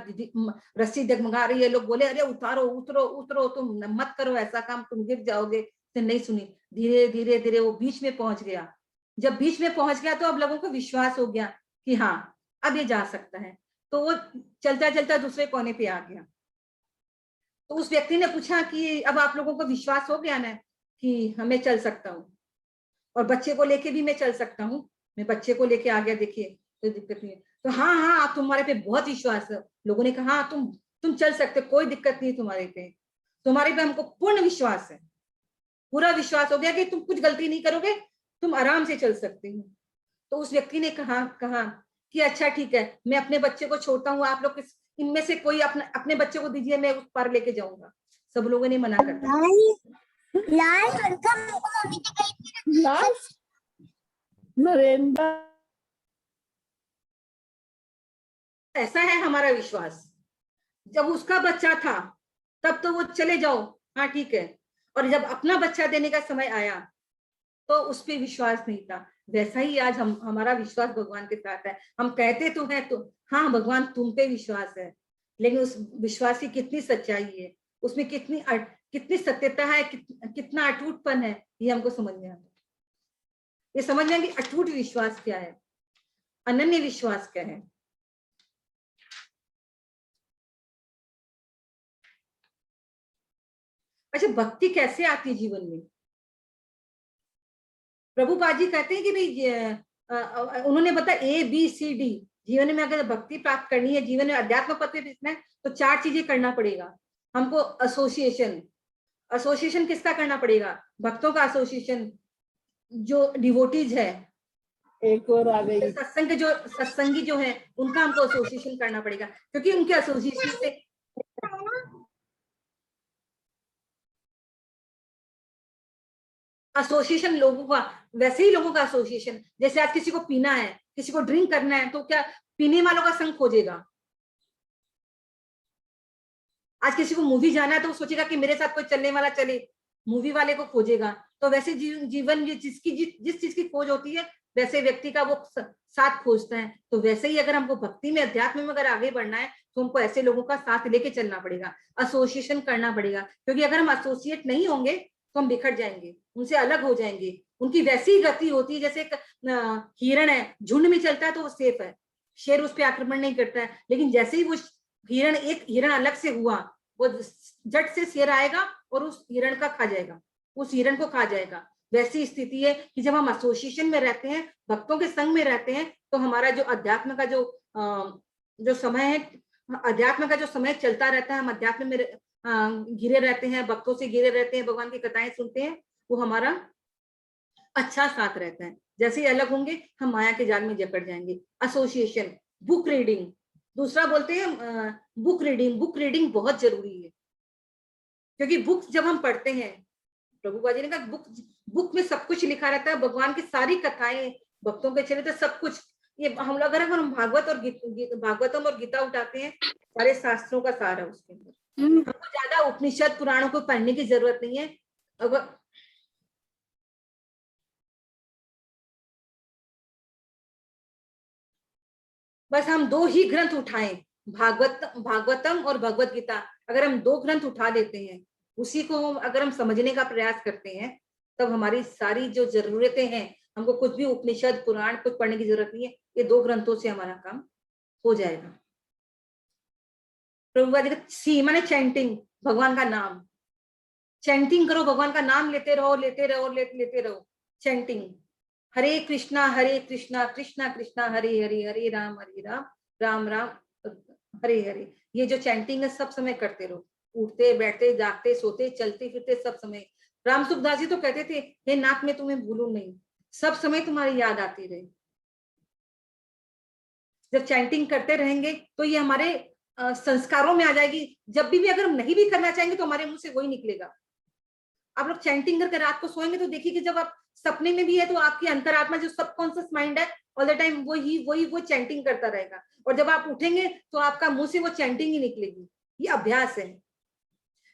रस्सी डगमगा रही है, लोग बोले अरे उतारो, उतरो, तुम मत करो ऐसा काम, तुम गिर जाओगे। उसने नहीं सुनी, धीरे धीरे वो बीच में पहुंच गया। जब बीच में पहुंच गया तो अब लोगों को विश्वास हो गया कि हाँ अब ये जा सकता है, तो वो चलता चलता दूसरे कोने पे आ गया। तो उस व्यक्ति ने पूछा कि अब आप लोगों को विश्वास हो गया ना कि मैं चल सकता हूँ और बच्चे को लेके भी मैं चल सकता हूँ, मैं बच्चे को लेके आ गया, देखिए कोई दिक्कत नहीं है। तो हाँ आप, तुम्हारे पे बहुत विश्वास है। लोगों ने कहा हाँ तुम चल सकते, कोई दिक्कत नहीं तुम्हारे पे हमको पूर्ण विश्वास है, पूरा विश्वास हो गया कि तुम कुछ गलती नहीं करोगे, तुम आराम से चल सकते हो। तो उस व्यक्ति ने कहा कि अच्छा ठीक है, मैं अपने बच्चे को छोड़ता हूँ, आप लोग इनमें से कोई अपने बच्चे को दीजिए, मैं उस पार लेके जाऊंगा। सब लोगों ने मना कर दिया। नरेंद्र, ऐसा है हमारा विश्वास। जब उसका बच्चा था तब तो वो चले जाओ, हाँ ठीक है, और जब अपना बच्चा देने का समय आया तो उस पर विश्वास नहीं था। वैसा ही आज हमारा विश्वास भगवान के साथ है। हम कहते तो हैं तो हाँ भगवान तुम पे विश्वास है, लेकिन उस विश्वास की कितनी सच्चाई है, उसमें कितनी सत्यता है, कितना अटूटपन है, ये हमको समझ में आता है। ये समझ में कि अटूट विश्वास क्या है, अनन्य विश्वास क्या है। अच्छा, भक्ति कैसे आती है जीवन में? प्रभुपाद जी कहते हैं कि भाई उन्होंने बताया ABCD, जीवन में अगर भक्ति प्राप्त करनी है, जीवन में अध्यात्म पथ पे है, तो 4 चीजें करना पड़ेगा हमको। एसोसिएशन किसका करना पड़ेगा? भक्तों का एसोसिएशन, जो डिवोटीज है, एक और आ गई, सत्संगी जो है उनका हमको एसोसिएशन करना पड़ेगा, क्योंकि उनके एसोसिएशन से एसोसिएशन लोगों का, वैसे ही लोगों का एसोसिएशन, जैसे आज किसी को पीना है, किसी को ड्रिंक करना है, तो क्या पीने वालों का संग खोजेगा? आज किसी को मूवी जाना है तो वो सोचेगा कि मेरे साथ कोई चलने वाला चले, मूवी वाले को खोजेगा। तो वैसे जीवन में जिस चीज की खोज होती है वैसे व्यक्ति का वो साथ खोजता है। तो वैसे ही अगर हमको भक्ति में, अध्यात्म में अगर आगे बढ़ना है तो हमको ऐसे लोगों का साथ लेके चलना पड़ेगा, एसोसिएशन करना पड़ेगा। क्योंकि अगर हम एसोसिएट नहीं होंगे तो हम बिखर जाएंगे, उनसे अलग हो जाएंगे। उनकी वैसी ही गति होती है जैसे एक हिरण है, झुंड में चलता है तो वो सेफ है, शेर उस पर आक्रमण नहीं करता है। लेकिन जैसे ही वो एक हिरण अलग से हुआ, वो झट से शेर आएगा और उस हिरण का खा जाएगा, उस हिरण को खा जाएगा। वैसी स्थिति है कि जब हम एसोसिएशन में रहते हैं, भक्तों के संग में रहते हैं, तो हमारा जो अध्यात्म का जो समय है, अध्यात्म का जो समय चलता रहता है, हम अध्यात्म में घिरे रहते हैं, भक्तों से घिरे रहते हैं, भगवान की कथाएं सुनते हैं, वो हमारा अच्छा साथ रहता है। जैसे ही अलग होंगे हम माया के जाल में जकड़ जाएंगे। एसोसिएशन, बुक रीडिंग, दूसरा बोलते हैं बुक रीडिंग बहुत जरूरी है। क्योंकि बुक जब हम पढ़ते हैं, प्रभुपाद जी ने कहा बुक में सब कुछ लिखा रहता है, भगवान की सारी कथाएं, भक्तों के चरित्र, सब कुछ। ये हम लोग अगर हम भागवतम और गीता उठाते हैं, सारे शास्त्रों का सार है उसके अंदर। हमको ज्यादा उपनिषद पुराणों को पढ़ने की जरूरत नहीं है। अगर बस हम 2 ही ग्रंथ उठाएं, भागवतम और भगवत गीता, अगर हम 2 ग्रंथ उठा लेते हैं, उसी को अगर हम समझने का प्रयास करते हैं, तब हमारी सारी जो जरूरतें हैं, हमको कुछ भी उपनिषद पुराण कुछ पढ़ने की जरूरत नहीं है। ये 2 ग्रंथों से हमारा काम हो जाएगा। प्रभुपाद जी सी माने चैंटिंग, भगवान का नाम, चैंटिंग करो, भगवान का नाम लेते रहो, लेते रहो, चैंटिंग। हरे कृष्णा कृष्णा कृष्णा हरे हरे, हरे राम राम राम हरे हरे। ये जो चैंटिंग है सब समय करते रहो, उठते बैठते जागते सोते चलते फिरते सब समय। राम सुखदास जी तो कहते थे, हे नाथ मैं तुम्हें भूलूं नहीं, सब समय तुम्हारी याद आती रहे। जब चैंटिंग करते रहेंगे तो ये हमारे संस्कारों में आ जाएगी। जब भी अगर हम नहीं भी करना चाहेंगे तो हमारे मुंह से वही निकलेगा। आप लोग चैंटिंग करके रात को सोएंगे तो देखिए कि जब आप सपने में भी है तो आपकी अंतरात्मा जो सबकॉन्शियस माइंड है ऑल द टाइम वो चैंटिंग करता रहेगा, और जब आप उठेंगे तो आपका मुंह से वो चैंटिंग ही निकलेगी। ये अभ्यास है,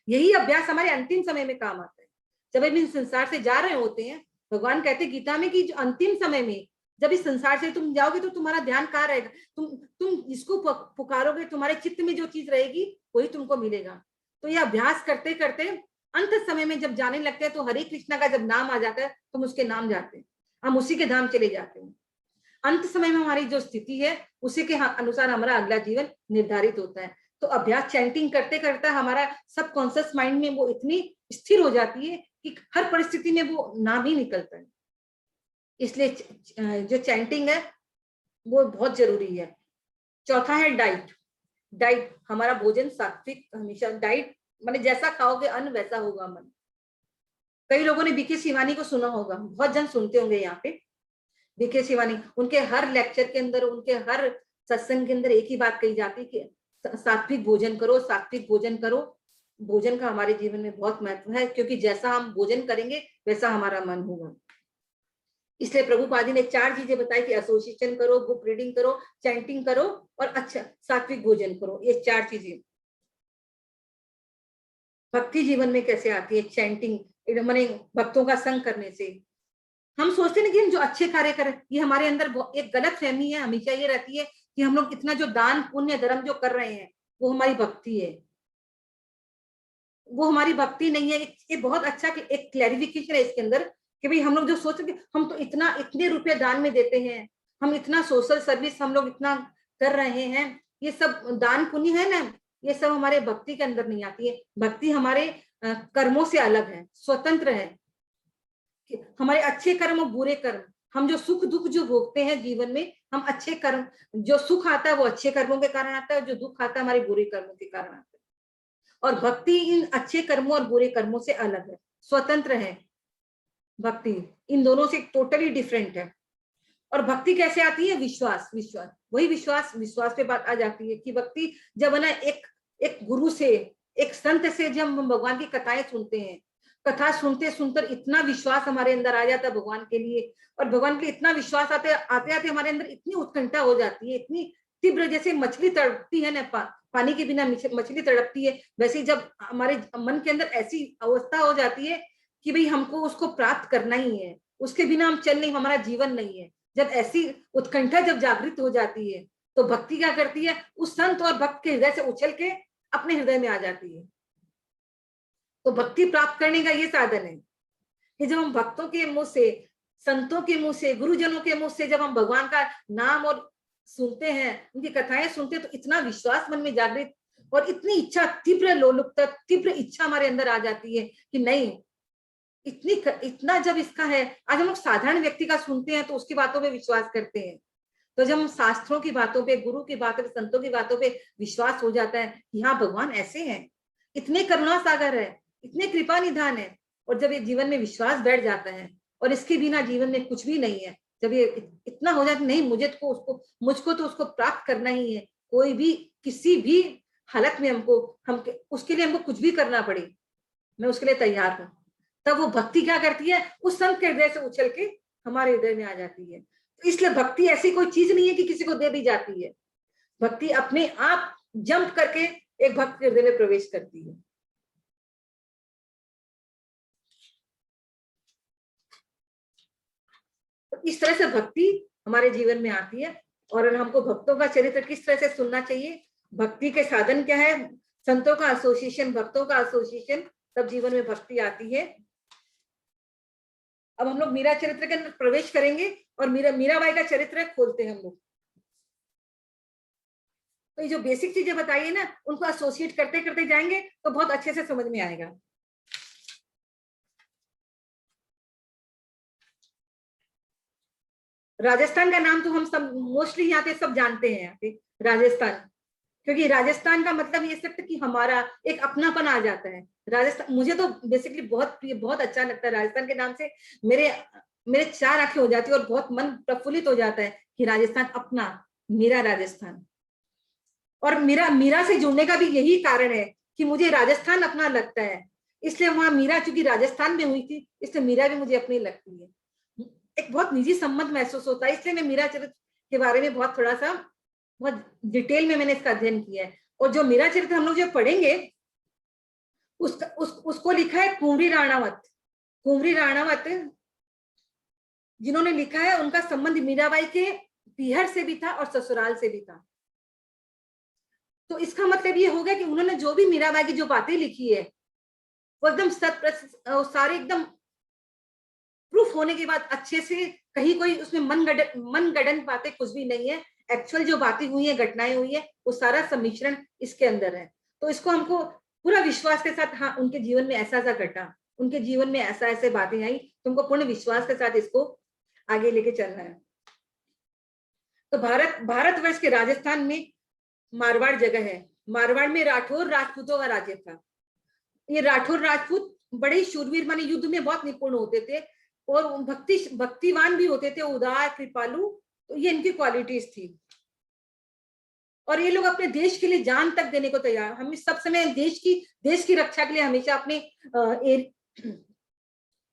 यही अभ्यास हमारे अंतिम समय में काम आता है। जब हम इस संसार से जा रहे होते हैं, भगवान कहते गीता में कि जो अंतिम समय में जब इस संसार से तुम जाओगे तो तुम्हारा ध्यान कहाँ रहेगा, तुम इसको पुकारोगे, तुम्हारे चित्त में जो चीज रहेगी वही तुमको मिलेगा। तो ये अभ्यास करते करते अंत समय में जब जाने लगते हैं तो हरे कृष्णा का जब नाम आ जाता है तो हम उसके नाम जाते हैं, हम उसी के धाम चले जाते हैं। अंत समय में हमारी जो स्थिति है उसी के अनुसार हमारा अगला जीवन निर्धारित होता है। तो अभ्यास चैंटिंग करते करते हमारा सबकॉन्शियस माइंड में वो इतनी स्थिर हो जाती है कि हर परिस्थिति में वो नाम ही निकलता है। इसलिए जो चैंटिंग है वो बहुत जरूरी है। चौथा है डाइट, हमारा भोजन सात्विक हमेशा। डाइट माने जैसा खाओगे अन्न वैसा होगा मन। कई लोगों ने बीके शिवानी को सुना होगा, बहुत जन सुनते होंगे यहाँ पे। बीके शिवानी, उनके हर लेक्चर के अंदर, उनके हर सत्संग के अंदर एक ही बात कही जाती है कि सात्विक भोजन करो, सात्विक भोजन करो। भोजन का हमारे जीवन में बहुत महत्व है, क्योंकि जैसा हम भोजन करेंगे वैसा हमारा मन होगा। इसलिए प्रभुपाद जी ने 4 चीजें बताई कि एसोसिएशन करो, बुक रीडिंग करो, चैंटिंग करो और अच्छा सात्विक भोजन करो। ये 4 चीजें भक्ति जीवन में कैसे आती है। चैंटिंग माने भक्तों का संग करने से हम सोचते हैं कि हम जो अच्छे कार्य करें, ये हमारे अंदर एक गलत फहमी है, हमेशा ये रहती है कि हम लोग इतना जो दान पुण्य धर्म जो कर रहे हैं वो हमारी भक्ति है। वो हमारी भक्ति नहीं है। ये बहुत अच्छा एक क्लैरिफिकेशन है इसके अंदर कि भाई हम लोग जो सोच रहे हम तो इतने रुपए दान में देते हैं, हम इतना सोशल सर्विस हम लोग इतना कर रहे हैं, ये सब दान पुण्य है ना, ये सब हमारे भक्ति के अंदर नहीं आती है। भक्ति हमारे कर्मों से अलग है, स्वतंत्र है। हमारे अच्छे कर्म और बुरे कर्म, हम जो सुख दुख जो भोगते हैं जीवन में, हम अच्छे कर्म, जो सुख आता है वो अच्छे कर्मों के कारण आता है, जो दुख आता है हमारे बुरे कर्मों के कारण आता है। और भक्ति इन अच्छे कर्मों और बुरे कर्मों से अलग है, स्वतंत्र है। भक्ति इन दोनों से टोटली डिफरेंट है। और भक्ति कैसे आती है? विश्वास वही विश्वास पे बात आ जाती है कि भक्ति जब है ना एक गुरु से, एक संत से जब हम भगवान की कथाएं सुनते हैं, कथा सुनते सुनकर इतना विश्वास हमारे अंदर आ जाता है भगवान के लिए, और भगवान के लिए इतना विश्वास आते आते हमारे अंदर इतनी उत्कंठा हो जाती है, इतनी तीव्र, जैसे मछली तड़पती है ना, पानी के बिना मछली तड़पती है, वैसे जब हमारे मन के अंदर ऐसी अवस्था हो जाती है कि भाई हमको उसको प्राप्त करना ही है, उसके बिना हम चल नहीं, हमारा जीवन नहीं है। जब ऐसी उत्कंठा जब जागृत हो जाती है तो भक्ति क्या करती है, उस संत और भक्त के हृदय से उछल के अपने हृदय में आ जाती है। तो भक्ति प्राप्त करने का ये साधन है कि जब हम भक्तों के मुंह से, संतों के मुंह से, गुरुजनों के मुंह से जब हम भगवान का नाम और सुनते हैं, उनकी कथाएं सुनते हैं, तो इतना विश्वास मन में जागृत और इतनी इच्छा, तीव्र लोलुपता, तीव्र इच्छा हमारे अंदर आ जाती है कि नहीं, इतना जब इसका है। आज हम लोग साधारण व्यक्ति का सुनते हैं तो उसकी बातों पे विश्वास करते हैं, तो जब हम शास्त्रों की बातों पे, गुरु की बातों पे, संतों की बातों पे विश्वास हो जाता है कि हाँ भगवान ऐसे हैं, इतने करुणा सागर है, इतने कृपा निधान है, और जब ये जीवन में विश्वास बैठ जाता है और इसके बिना जीवन में कुछ भी नहीं है, जब ये इतना हो जाता है नहीं मुझको तो उसको प्राप्त करना ही है, कोई भी किसी भी हालत में हम उसके लिए हमको कुछ भी करना पड़े, मैं उसके लिए तैयार हूँ, तब वो भक्ति क्या करती है, उस संत के हृदय से उछल के हमारे हृदय में आ जाती है। तो इसलिए भक्ति ऐसी कोई चीज नहीं है कि किसी को दे दी जाती है, भक्ति अपने आप जंप करके एक भक्त के हृदय में प्रवेश करती है। तो इस तरह से भक्ति हमारे जीवन में आती है। और हमको भक्तों का चरित्र किस तरह से सुनना चाहिए, भक्ति के साधन क्या है, संतों का एसोसिएशन, भक्तों का एसोसिएशन, तब जीवन में भक्ति आती है। अब हम लोग मीरा चरित्र के अंदर प्रवेश करेंगे और मीराबाई का चरित्र खोलते हैं हम लोग। तो ये जो बेसिक चीजें बताई है ना, उनको एसोसिएट करते करते जाएंगे तो बहुत अच्छे से समझ में आएगा। राजस्थान का नाम तो हम सब मोस्टली यहाँ पे सब जानते हैं, यहाँ पे राजस्थान, क्योंकि राजस्थान का मतलब ये सकते कि हमारा एक अपनापन आ जाता है। राजस्थान मुझे तो बेसिकली बहुत अच्छा लगता है। राजस्थान के नाम से मेरे चार आंखें हो जाती है और बहुत मन प्रफुल्लित हो जाता है कि राजस्थान अपना, मेरा राजस्थान। और मीरा से जुड़ने का भी यही कारण है कि मुझे राजस्थान अपना लगता है, इसलिए वहां मीरा चूंकि राजस्थान में हुई थी, इसलिए मीरा भी मुझे अपनी लगती है। एक बहुत निजी संबंध महसूस होता है, इसलिए मैं मीरा चरित्र के बारे में बहुत डिटेल में मैंने इसका अध्ययन किया है। और जो मीरा चरित्र हम लोग जो पढ़ेंगे उसको लिखा है कुंवरी राणावत जिन्होंने लिखा है, उनका संबंध मीराबाई के पीहर से भी था और ससुराल से भी था। तो इसका मतलब ये हो गया कि उन्होंने जो भी मीराबाई की जो बातें लिखी है वो एकदम सारे एकदम प्रूफ होने के बाद अच्छे से, कहीं कोई उसमें मनगढ़ंत बातें कुछ भी नहीं है, एक्चुअल जो बातें हुई है, घटनाएं हुई है, वो सारा सम्मिश्रण इसके अंदर है। तो इसको हमको पूरा विश्वास के साथ, हाँ उनके जीवन में ऐसा घटा, उनके जीवन में ऐसे बातें आई, तुमको पूर्ण विश्वास के साथ इसको आगे लेके चलना है। तो भारतवर्ष के राजस्थान में मारवाड़ जगह है। मारवाड़ में राठौर राजपूतों का राज्य था। ये राठौर राजपूत बड़े शूरवीर, माने युद्ध में बहुत निपुण होते थे और भक्तिवान भी होते थे, उदार, कृपालु, तो ये इनकी क्वालिटीज थी। और ये लोग अपने देश के लिए जान तक देने को तैयार, हम सब समय देश की रक्षा के लिए हमेशा अपने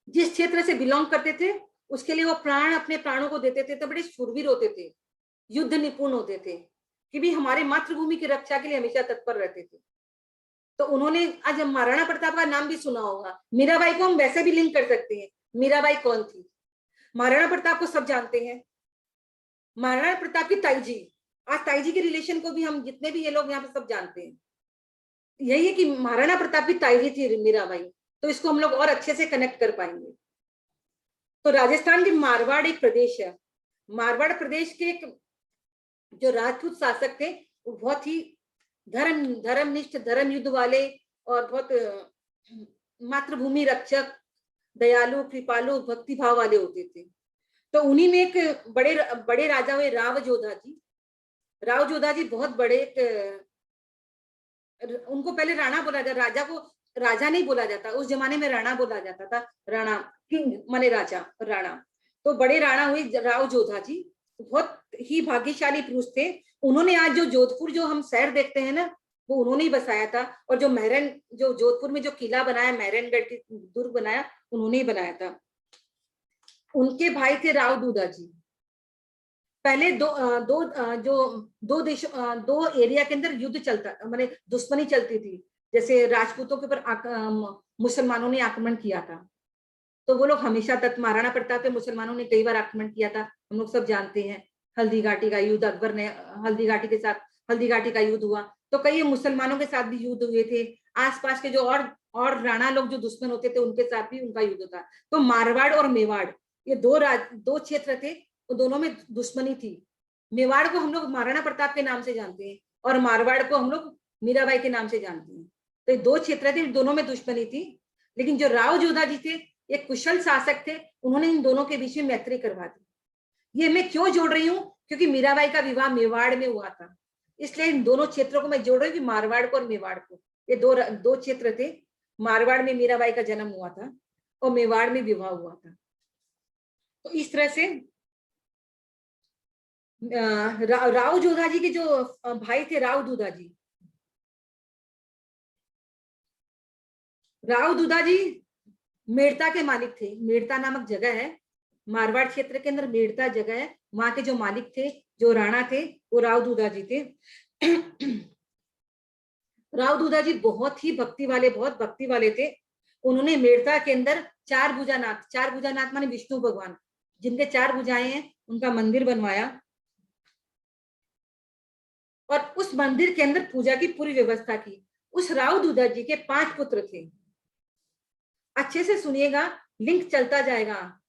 जिस क्षेत्र से बिलोंग करते थे उसके लिए वो अपने प्राणों को देते थे। तो बड़े शूरवीर होते थे, युद्ध निपुण होते थे, कि भी हमारे मातृभूमि की रक्षा के लिए हमेशा तत्पर रहते थे। तो उन्होंने, आज हम महाराणा प्रताप का नाम भी सुना होगा, मीराबाई को हम वैसे भी लिंक कर सकते हैं। मीराबाई कौन थी? महाराणा प्रताप को सब जानते हैं, महाराणा प्रताप की ताई जी, आज ताई जी के रिलेशन को भी हम जितने भी ये लोग यहाँ पे सब जानते हैं। यही है कि महाराणा प्रताप की ताई जी थी मीराबाई, तो इसको हम लोग और अच्छे से कनेक्ट कर पाएंगे। तो राजस्थान के मारवाड़ एक प्रदेश है। मारवाड़ प्रदेश के जो राजपूत शासक थे वो बहुत ही धर्मनिष्ठ, धर्म युद्ध वाले और बहुत मातृभूमि रक्षक, दयालु, कृपालु, भक्ति भाव वाले होते थे। तो उन्हीं में एक बड़े राजा हुए राव जोधा जी बहुत बड़े, उनको पहले राणा बोला जाता, राजा को राजा नहीं बोला जाता, उस जमाने में राणा बोला जाता था। राणा किंग माने राजा, राणा। तो बड़े राणा हुए राव जोधा जी, बहुत ही भाग्यशाली पुरुष थे। उन्होंने आज जो जोधपुर जो हम शहर देखते हैं ना, वो उन्होंने ही बसाया था। और जो जोधपुर में जो किला बनाया, मैरनगढ़ की दुर्ग बनाया, उन्होंने ही बनाया था। उनके भाई थे राव दूधा जी। पहले दो एरिया के अंदर युद्ध चलता, माने दुश्मनी चलती थी। जैसे राजपूतों के ऊपर मुसलमानों ने आक्रमण किया था, तो वो लोग हमेशा महाराणा प्रताप पे मुसलमानों ने कई बार आक्रमण किया था, हम लोग सब जानते हैं। हल्दी घाटी का युद्ध, अकबर ने हल्दी घाटी के साथ, हल्दी घाटी का युद्ध हुआ, तो कई मुसलमानों के साथ भी युद्ध हुए थे। आसपास के जो और राणा लोग जो दुश्मन होते थे उनके साथ भी उनका युद्ध था। तो मारवाड़ और मेवाड़ ये दो क्षेत्र थे, तो दोनों में दुश्मनी थी। मेवाड़ को हम लोग महाराणा प्रताप के नाम से जानते हैं और मारवाड़ को हम लोग मीराबाई के नाम से जानते हैं। तो ये दो क्षेत्र थे, दोनों में दुश्मनी थी। लेकिन जो राव जोधा जी थे, एक कुशल शासक थे, उन्होंने इन दोनों के बीच में मैत्री करवा दी। ये मैं क्यों जोड़ रही हूँ, क्योंकि मीराबाई का विवाह मेवाड़ में हुआ था, इसलिए इन दोनों क्षेत्रों को मैं जोड़ रही हूँ कि मारवाड़ को और मेवाड़ को। ये दो क्षेत्र थे। मारवाड़ में मीराबाई का जन्म हुआ था और मेवाड़ में विवाह हुआ था। तो इस तरह से राव जोधा जी के जो भाई थे, राव दूधा जी, राव दूधा जी मेड़ता के मालिक थे। मेड़ता नामक जगह है मारवाड़ क्षेत्र के अंदर, मेड़ता जगह है, वहां के जो मालिक थे, जो राणा थे, वो राव दूधा जी थे। राव दूधा जी बहुत भक्ति वाले थे। उन्होंने मेड़ता के अंदर चार भुजानाथ माने विष्णु भगवान, जिनके 4 भुजाएं हैं, उनका मंदिर बनवाया और उस मंदिर के अंदर पूजा की पूरी व्यवस्था की। उस राव दूधा जी के 5 पुत्र थे। अच्छे से सुनिएगा, लिंक चलता जाएगा।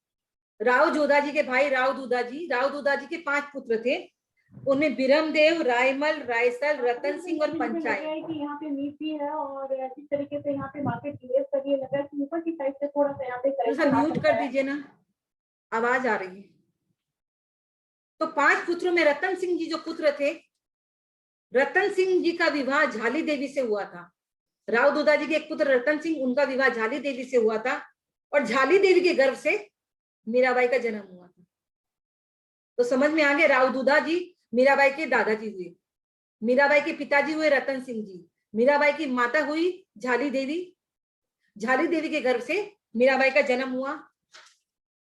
राव जोधा जी के भाई राव दूधा जी के 5 पुत्र थे। उनमें बिरमदेव, रायमल, रायसल, रतन सिंह और पंचायत। यहाँ पे मीट भी है और इस तरीके से यहाँ पे मार्केट क्लियर कर ये लगा कि ऊपर की साइड से थोड़ा सा यहाँ पे म्यूट कर दीजिए ना, आवाज आ रही है। तो 5 पुत्रों में रतन सिंह जी जो पुत्र थे, रतन सिंह जी का विवाह झाली देवी से हुआ था। राव दूधा जी के एक पुत्र रतन सिंह, उनका विवाह झाली देवी से हुआ था और झाली देवी के गर्भ से मीराबाई का जन्म हुआ था। तो समझ में आ गया, राव दूधा जी मीराबाई के दादाजी हुए। मीराबाई के पिताजी हुए रतन सिंह जी। मीराबाई की माता हुई झाली देवी। झाली देवी के गर्भ से मीराबाई का जन्म हुआ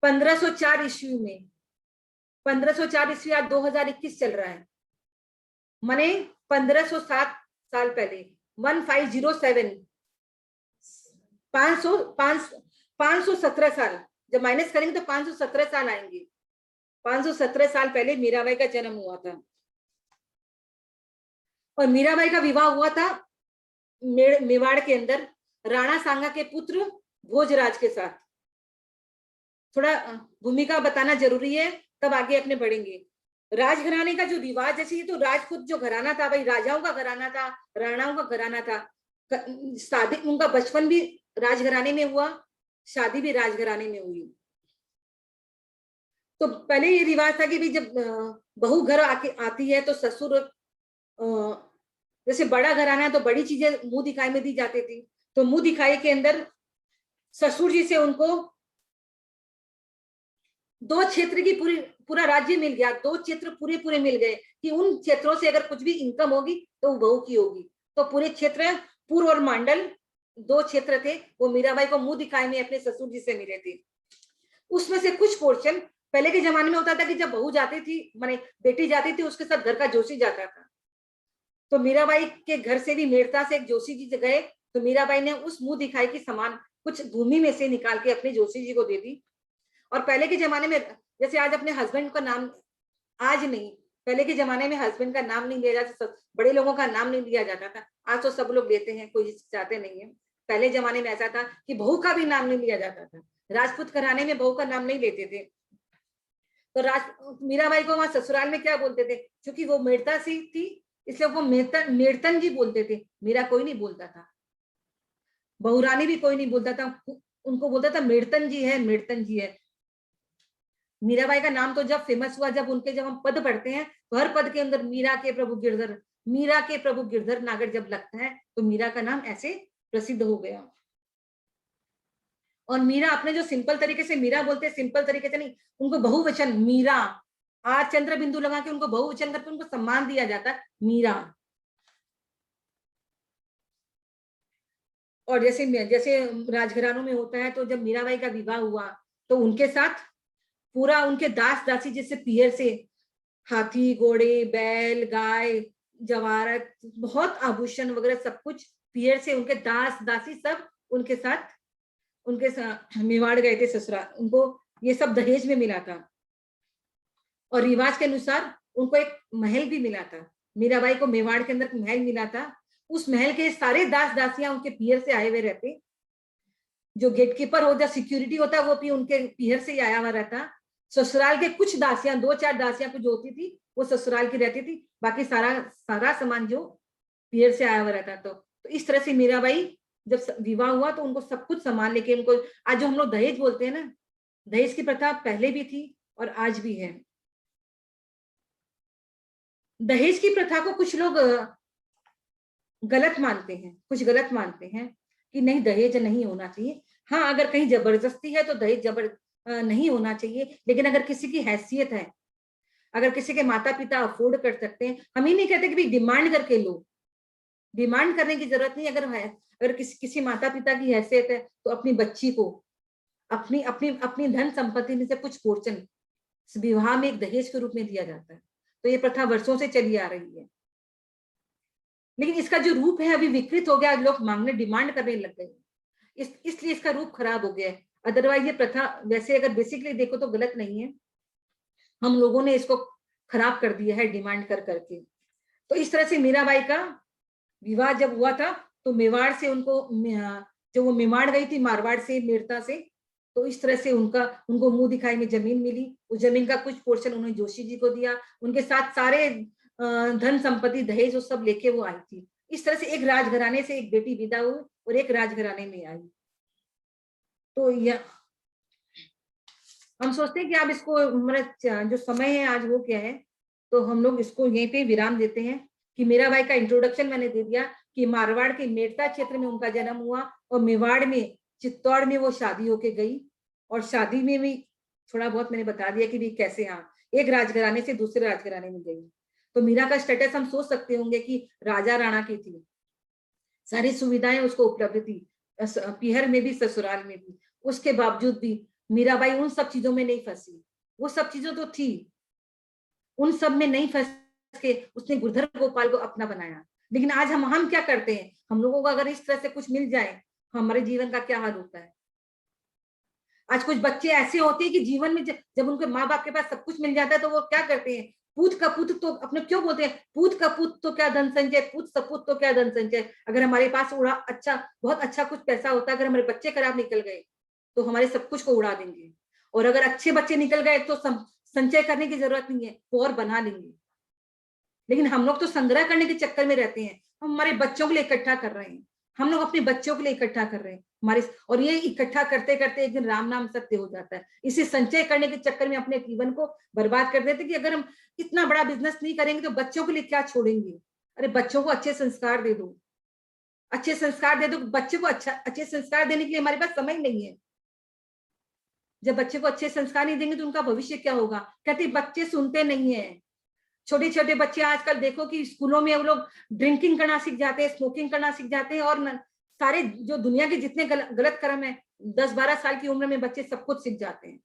1504 ईस्वी में। 1504 ईस्वी, आज 2021 चल रहा है, माने 1507 साल पहले, 1507, 517 साल, जब माइनस करेंगे तो 517 साल आएंगे। 517 साल पहले मीराबाई का जन्म हुआ था और मीराबाई का विवाह हुआ था मेवाड़ के अंदर राणा सांगा के पुत्र भोजराज के साथ। थोड़ा भूमिका बताना जरूरी है, तब आगे अपने बढ़ेंगे। राजघराने का जो रिवाज, जैसे ये तो राजपूत जो घराना था भाई, राजाओं का घराना था, राणाओं का घराना था। शादी, उनका बचपन भी राजघराने में हुआ, शादी भी राजघराने में हुई। तो पहले ये रिवाज था कि भी जब बहू घर आती है तो ससुर, जैसे बड़ा घराना है तो बड़ी चीजें मुंह दिखाई में दी जाती थी। तो मुंह दिखाई के अंदर ससुर जी से उनको 2 क्षेत्र की पूरा राज्य मिल गया। 2 क्षेत्र पूरे मिल गए कि उन क्षेत्रों से अगर कुछ भी इनकम होगी तो वो बहू की होगी। तो पूरे क्षेत्र, पूर्व और मांडल 2 क्षेत्र थे, वो मीराबाई को मुंह दिखाई में अपने ससुर जी से मिले थे। उसमें से कुछ पोर्शन पहले के जमाने में होता था कि जब बहू जाती थी, माने बेटी जाती थी, उसके साथ घर का जोशी जाता था। तो मीराबाई के घर से भी मेड़ता से एक जोशी जी गए, तो मीराबाई ने उस मुंह दिखाई की सामान कुछ भूमि में से निकाल के अपने जोशी जी को दे दी। और पहले के जमाने में, जैसे आज अपने हस्बैंड का नाम, आज नहीं, पहले के जमाने में हस्बैंड का नाम नहीं लिया जाता, बड़े लोगों का नाम नहीं लिया जाता था। आज तो सब लोग लेते हैं, कोई चाहते नहीं है। पहले जमाने में ऐसा था कि बहू का भी नाम नहीं लिया जाता था। राजपूत घराने में बहू का नाम नहीं लेते थे। तो मीराबाई को वहां ससुराल में क्या बोलते थे, क्योंकि वो मेड़ता सी थी इसलिए वो मेड़तन जी बोलते थे। मीरा कोई नहीं बोलता था, बहुरानी भी कोई नहीं बोलता था, उनको बोलता था मेड़तन जी है, मेड़तन जी है। मीराबाई का नाम तो जब फेमस हुआ, जब हम पद पढ़ते हैं तो हर पद के अंदर मीरा के प्रभु गिरधर नागर जब लगता है तो मीरा का नाम ऐसे प्रसिद्ध हो गया। और मीरा अपने जो सिंपल तरीके से मीरा बोलते हैं, सिंपल तरीके से नहीं, उनको बहुवचन मीरा, आज चंद्र बिंदु लगा के उनको बहुवचन करके उनको सम्मान दिया जाता है, मीरा। और जैसे राजघरानों में होता है, तो जब मीराबाई का विवाह हुआ तो उनके साथ पूरा उनके दास दासी, जैसे पियर से हाथी, घोड़े, बैल, गाय, जवारत, बहुत आभूषण वगैरह सब कुछ पियर से, उनके दास दासी सब उनके साथ मेवाड़ गए थे ससुराल। उनको ये सब दहेज में मिला था। और रिवाज के अनुसार उनको एक महल भी मिला था। मीराबाई को मेवाड़ के अंदर महल मिला था। उस महल के सारे दास दासियां उनके पीहर से आए हुए रहते। जो गेटकीपर होता, सिक्योरिटी होता, वो भी उनके पीहर से ही आया हुआ रहता। ससुराल के कुछ दासियां, 2-4 दासियां कुछ होती थी, वो ससुराल की रहती थी। बाकी सारा सामान जो पीहर से आया हुआ रहता। तो इस तरह से मीराबाई जब विवाह हुआ तो उनको सब कुछ सामान लेके, उनको आज जो हम लोग दहेज बोलते हैं ना, दहेज की प्रथा पहले भी थी और आज भी है। दहेज की प्रथा को कुछ लोग गलत मानते हैं, कुछ गलत मानते हैं कि नहीं दहेज नहीं होना चाहिए। हाँ, अगर कहीं जबरदस्ती है तो दहेज नहीं होना चाहिए। लेकिन अगर किसी की हैसियत है, अगर किसी के माता पिता अफोर्ड कर सकते हैं, हम ही नहीं कहते कि भाई डिमांड करके लो, डिमांड करने की जरूरत नहीं। अगर किसी माता पिता की हैसियत है तो अपनी बच्ची को अपनी अपनी अपनी धन संपत्ति में से कुछ पोर्शन विवाह में एक दहेज के रूप में दिया जाता है। तो ये प्रथा वर्षों से चली आ रही है, लेकिन इसका जो रूप है अभी विकृत हो गया। लोग मांगने, डिमांड करने लग गए, इसलिए इसका रूप खराब हो गया है। अदरवाइज ये प्रथा वैसे अगर बेसिकली देखो तो गलत नहीं है, हम लोगों ने इसको खराब कर दिया है डिमांड कर करके। तो इस तरह से मीराबाई का विवाह जब हुआ था तो मेवाड़ से उनको, जो वो मेवाड़ गई थी मारवाड़ से, मेड़ता से, तो इस तरह से उनको मुंह दिखाई में जमीन मिली। उस जमीन का कुछ पोर्शन उन्होंने जोशी जी को दिया। उनके साथ सारे धन संपत्ति दहेज वो सब लेके वो आई थी। इस तरह से एक राजघराने से एक बेटी विदा हुई और एक राजघराने में आई। तो यह हम सोचते हैं कि अब इसको हमारा जो समय है आज वो क्या है, तो हम लोग इसको यहीं पे विराम देते हैं कि मीराबाई का इंट्रोडक्शन मैंने दे दिया कि मारवाड़ के मेड़ता क्षेत्र में उनका जन्म हुआ और मेवाड़ में चित्तौड़ में वो शादी होके गई। और शादी में भी थोड़ा बहुत मैंने बता दिया कि भी कैसे एक राजघराने से दूसरे राजघराने में गई। तो मीरा का स्टेटस हम सोच सकते होंगे कि राजा राणा की थी, सारी सुविधाएं उसको उपलब्ध थी, पीहर में भी ससुराल में भी। उसके बावजूद भी मीराबाई उन सब चीजों में नहीं फंसी। वो सब चीजों तो थी, उन सब में नहीं फंस के उसने गुरधर गोपाल को अपना बनाया। लेकिन आज हम क्या करते हैं, हम लोगों को अगर इस तरह से कुछ मिल जाए, हमारे जीवन का क्या हाल होता है। आज कुछ बच्चे ऐसे होते हैं कि जीवन में जब उनके माँ बाप के पास सब कुछ मिल जाता है तो वो क्या करते हैं, पूत का पुत तो अपने क्यों बोलते हैं, पूत का पुत तो क्या धन संचय, पूत सपूत तो क्या धन संचय। अगर हमारे पास बहुत अच्छा कुछ पैसा होता है, अगर हमारे बच्चे खराब निकल गए तो हमारे सब कुछ को उड़ा देंगे। और अगर अच्छे बच्चे निकल गए तो संचय करने की जरूरत नहीं है, वो और बना लेंगे। लेकिन हम लोग तो संग्रह करने के चक्कर में रहते हैं। हम हमारे बच्चों के लिए इकट्ठा कर रहे हैं, हम लोग अपने बच्चों के लिए इकट्ठा कर रहे हैं हमारे, और ये इकट्ठा करते करते एक दिन राम नाम सत्य हो जाता है। इसे संचय करने के चक्कर में अपने जीवन को बर्बाद कर देते कि अगर हम इतना बड़ा बिजनेस नहीं करेंगे तो बच्चों के लिए क्या छोड़ेंगे। अरे बच्चों को अच्छे संस्कार दे दो, अच्छे संस्कार दे दो। बच्चे को अच्छे संस्कार देने के लिए हमारे पास समय नहीं है। जब बच्चे को अच्छे संस्कार नहीं देंगे तो उनका भविष्य क्या होगा। कहते बच्चे सुनते नहीं है। छोटे छोटे बच्चे आजकल देखो कि स्कूलों में वो लोग ड्रिंकिंग करना सीख जाते हैं, स्मोकिंग करना सीख जाते हैं, और सारे जो दुनिया के जितने गलत कर्म है 10-12 साल की उम्र में बच्चे सब कुछ सीख जाते हैं।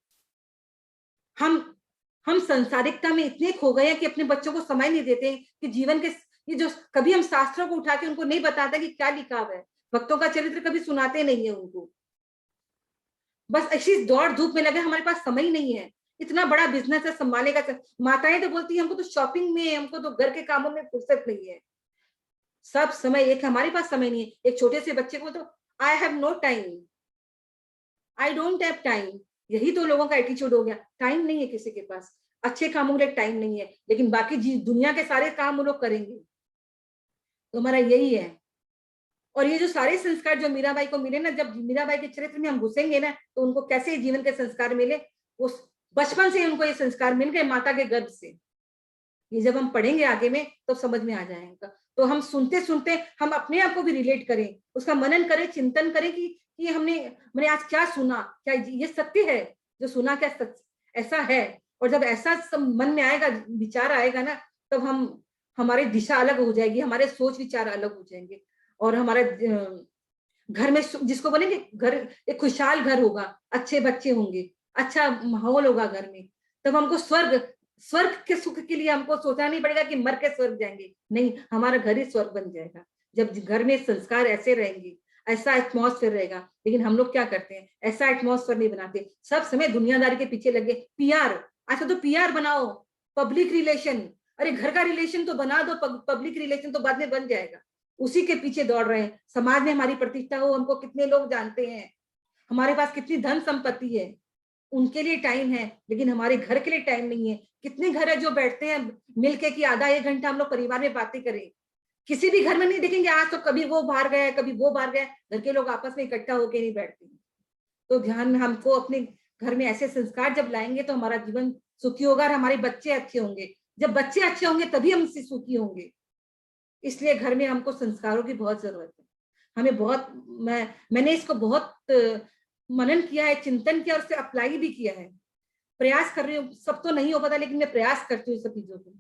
हम संसारिकता में इतने खो गए हैं कि अपने बच्चों को समय नहीं देते कि जीवन के ये जो कभी हम शास्त्रों को उठा के उनको नहीं बताते कि क्या लिखा हुआ है, भक्तों का चरित्र कभी सुनाते नहीं है उनको। बस ऐसी दौड़ धूप में लगे, हमारे पास समय नहीं है। इतना बड़ा बिजनेस है संभालने का। माताएं तो बोलती है हमको तो शॉपिंग में, हमको तो घर के कामों में फुर्सत नहीं है। सब समय एक, हमारे पास समय नहीं है। एक छोटे से बच्चे को तो I have no time, I don't have time, यही तो लोगों का एटीट्यूड हो गया। टाइम नहीं है किसी के पास, अच्छे कामों के लिए टाइम नहीं है, लेकिन बाकी दुनिया के सारे काम वो लोग करेंगे। तो हमारा यही है। और ये जो सारे संस्कार जो मीराबाई को मिले ना, जब मीराबाई के चरित्र में हम घुसेंगे ना तो उनको कैसे जीवन के संस्कार मिले, वो बचपन से उनको ये संस्कार मिल गए माता के गर्भ से। ये जब हम पढ़ेंगे आगे में तो समझ में आ जाएगा। तो हम सुनते सुनते हम अपने आप को भी रिलेट करें, उसका मनन करें, चिंतन करें कि मैंने आज क्या सुना, क्या ये सत्य है जो सुना, क्या ऐसा है। और जब ऐसा सब मन में आएगा, विचार आएगा ना, तब हमारी दिशा अलग हो जाएगी, हमारे सोच विचार अलग हो जाएंगे। और हमारे घर में जिसको बोलेंगे घर एक खुशहाल घर होगा, अच्छे बच्चे होंगे, अच्छा माहौल होगा घर में। तब हमको स्वर्ग के सुख के लिए हमको सोचना नहीं पड़ेगा कि मर के स्वर्ग जाएंगे, नहीं, हमारा घर ही स्वर्ग बन जाएगा जब घर में संस्कार ऐसे रहेंगे, ऐसा एटमॉस्फेयर रहेगा। लेकिन हम लोग क्या करते हैं, ऐसा एटमॉस्फेयर नहीं बनाते, सब समय दुनियादारी के पीछे लगे। PR, अच्छा तो PR बनाओ, पब्लिक रिलेशन, अरे घर का रिलेशन तो बना दो, पब्लिक रिलेशन तो बाद में बन जाएगा। उसी के पीछे दौड़ रहे हैं। समाज में हमारी प्रतिष्ठा हो, हमको कितने लोग जानते हैं, हमारे पास कितनी धन संपत्ति है, उनके लिए टाइम है, लेकिन हमारे घर के लिए टाइम नहीं है। कितने घर है जो बैठते हैं मिलके कि आधा एक घंटा हम लोग परिवार में बातें करें। किसी भी घर में नहीं देखेंगे आज तो कभी वो बाहर गया, कभी वो बाहर गया, घर के लोग आपस में इकट्ठा होके नहीं बैठते। तो ध्यान, हमको अपने घर में ऐसे संस्कार जब लाएंगे तो हमारा जीवन सुखी होगा और हमारे बच्चे अच्छे होंगे। जब बच्चे अच्छे होंगे तभी हम सुखी होंगे। इसलिए घर में हमको संस्कारों की बहुत जरूरत है। हमें बहुत, मैंने इसको बहुत मनन किया है, चिंतन किया और उससे अप्लाई भी किया है। प्रयास कर रही हूँ, सब तो नहीं हो पाता, लेकिन मैं प्रयास करती हूँ सब चीजों को,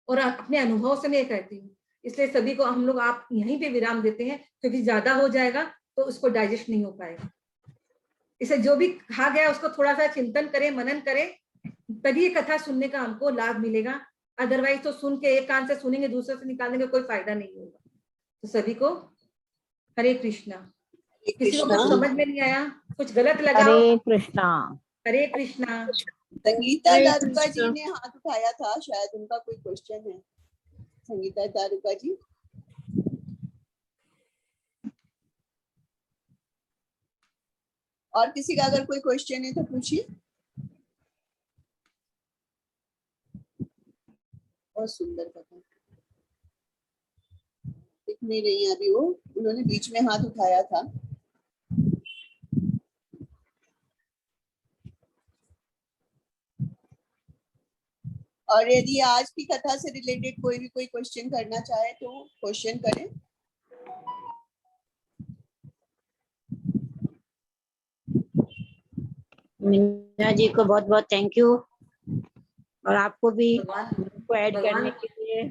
और अपने अनुभव से मैं कहती हूँ। इसलिए सभी को हम लोग आप यहीं पे विराम देते हैं, क्योंकि ज्यादा हो जाएगा तो उसको डाइजेस्ट नहीं हो पाएगा। इसे जो भी कहा गया उसको थोड़ा सा चिंतन करें, मनन करें, तभी ये कथा सुनने का हमको लाभ मिलेगा। अदरवाइज तो सुन के एक कान से सुनेंगे, दूसरे से निकालने का कोई फायदा नहीं होगा। तो सभी को हरे कृष्णा। किसी को कुछ समझ में नहीं आया, कुछ गलत लगा? हरे कृष्णा। हरे कृष्णा। संगीता दारुका जी ने हाथ उठाया था, शायद उनका कोई क्वेश्चन है। संगीता दारुका जी। और किसी का अगर कोई क्वेश्चन है तो पूछिए। बहुत सुंदर कथा। दिख नहीं रही है अभी वो, उन्होंने बीच में हाथ उठाया था। और यदि आज की कथा से रिलेटेड कोई भी कोई क्वेश्चन करना चाहे तो क्वेश्चन करें। मीना जी को बहुत बहुत थैंक यू, और आपको भी को ऐड करने के लिए।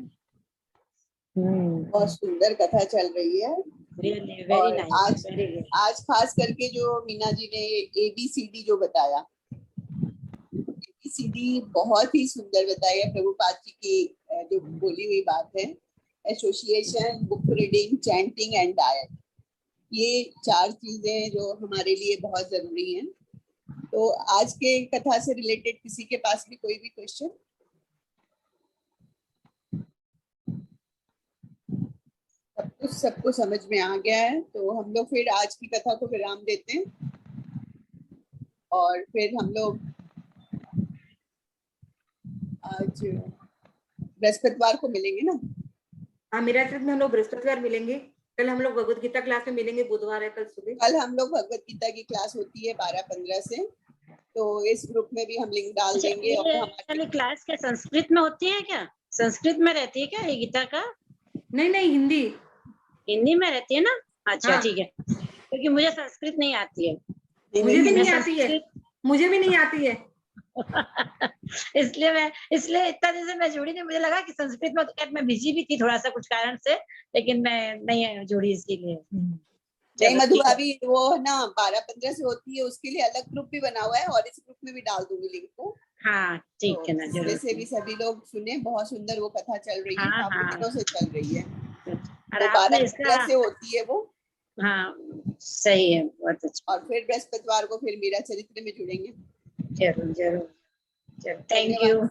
बहुत सुंदर कथा चल रही है। Very nice. आज खास करके जो मीना जी ने ABCD जो बताया, ABCD बहुत ही सुंदर बताया। प्रभुपाद जी की जो बोली हुई बात है, association, book reading, chanting and diet, ये 4 चीजें जो हमारे लिए बहुत जरूरी हैं। तो आज के कथा से रिलेटेड किसी के पास भी कोई भी क्वेश्चन? सबको समझ में आ गया है, तो हम लोग फिर आज की कथा को विराम देते हैं और फिर हम लोग आज बृहस्पतिवार को मिलेंगे ना। हाँ, मेरा में हम लोग बृहस्पतिवार मिलेंगे। कल हम लोग भगवत गीता क्लास में मिलेंगे, बुधवार है कल सुबह। कल हम लोग भगवत गीता की क्लास होती है 12-15 से, तो इस ग्रुप में भी हम लिंक डाल देंगे। और हमारी क्लास क्या संस्कृत में होती है क्या? संस्कृत में रहती है क्या ये गीता का? नहीं नहीं, हिंदी में रहती है ना। अच्छा ठीक है, क्योंकि मुझे संस्कृत नहीं आती है। मुझे भी नहीं आती है इसलिए इतना दिन से मैं जुड़ी नहीं। मुझे लगा कि संस्कृत में, तो मैं बिजी भी थी थोड़ा सा कुछ कारण से, लेकिन मैं नहीं जुड़ी इसके लिए। नहीं मधु, अभी वो ना 12-15 से होती है, उसके लिए अलग ग्रुप भी बना हुआ है और इस ग्रुप में भी डाल दूंगी लिंक को। हाँ ठीक है ना, जरूर। जैसे भी सभी लोग सुने, बहुत सुंदर वो कथा चल रही है। काफी दिनों से चल रही है। तो 12-15 से होती है वो। हाँ सही है, बहुत अच्छा। और फिर बृहस्पतिवार को फिर मीरा चरित्र में जुड़ेंगे। जरूर जरूर, थैंक यू।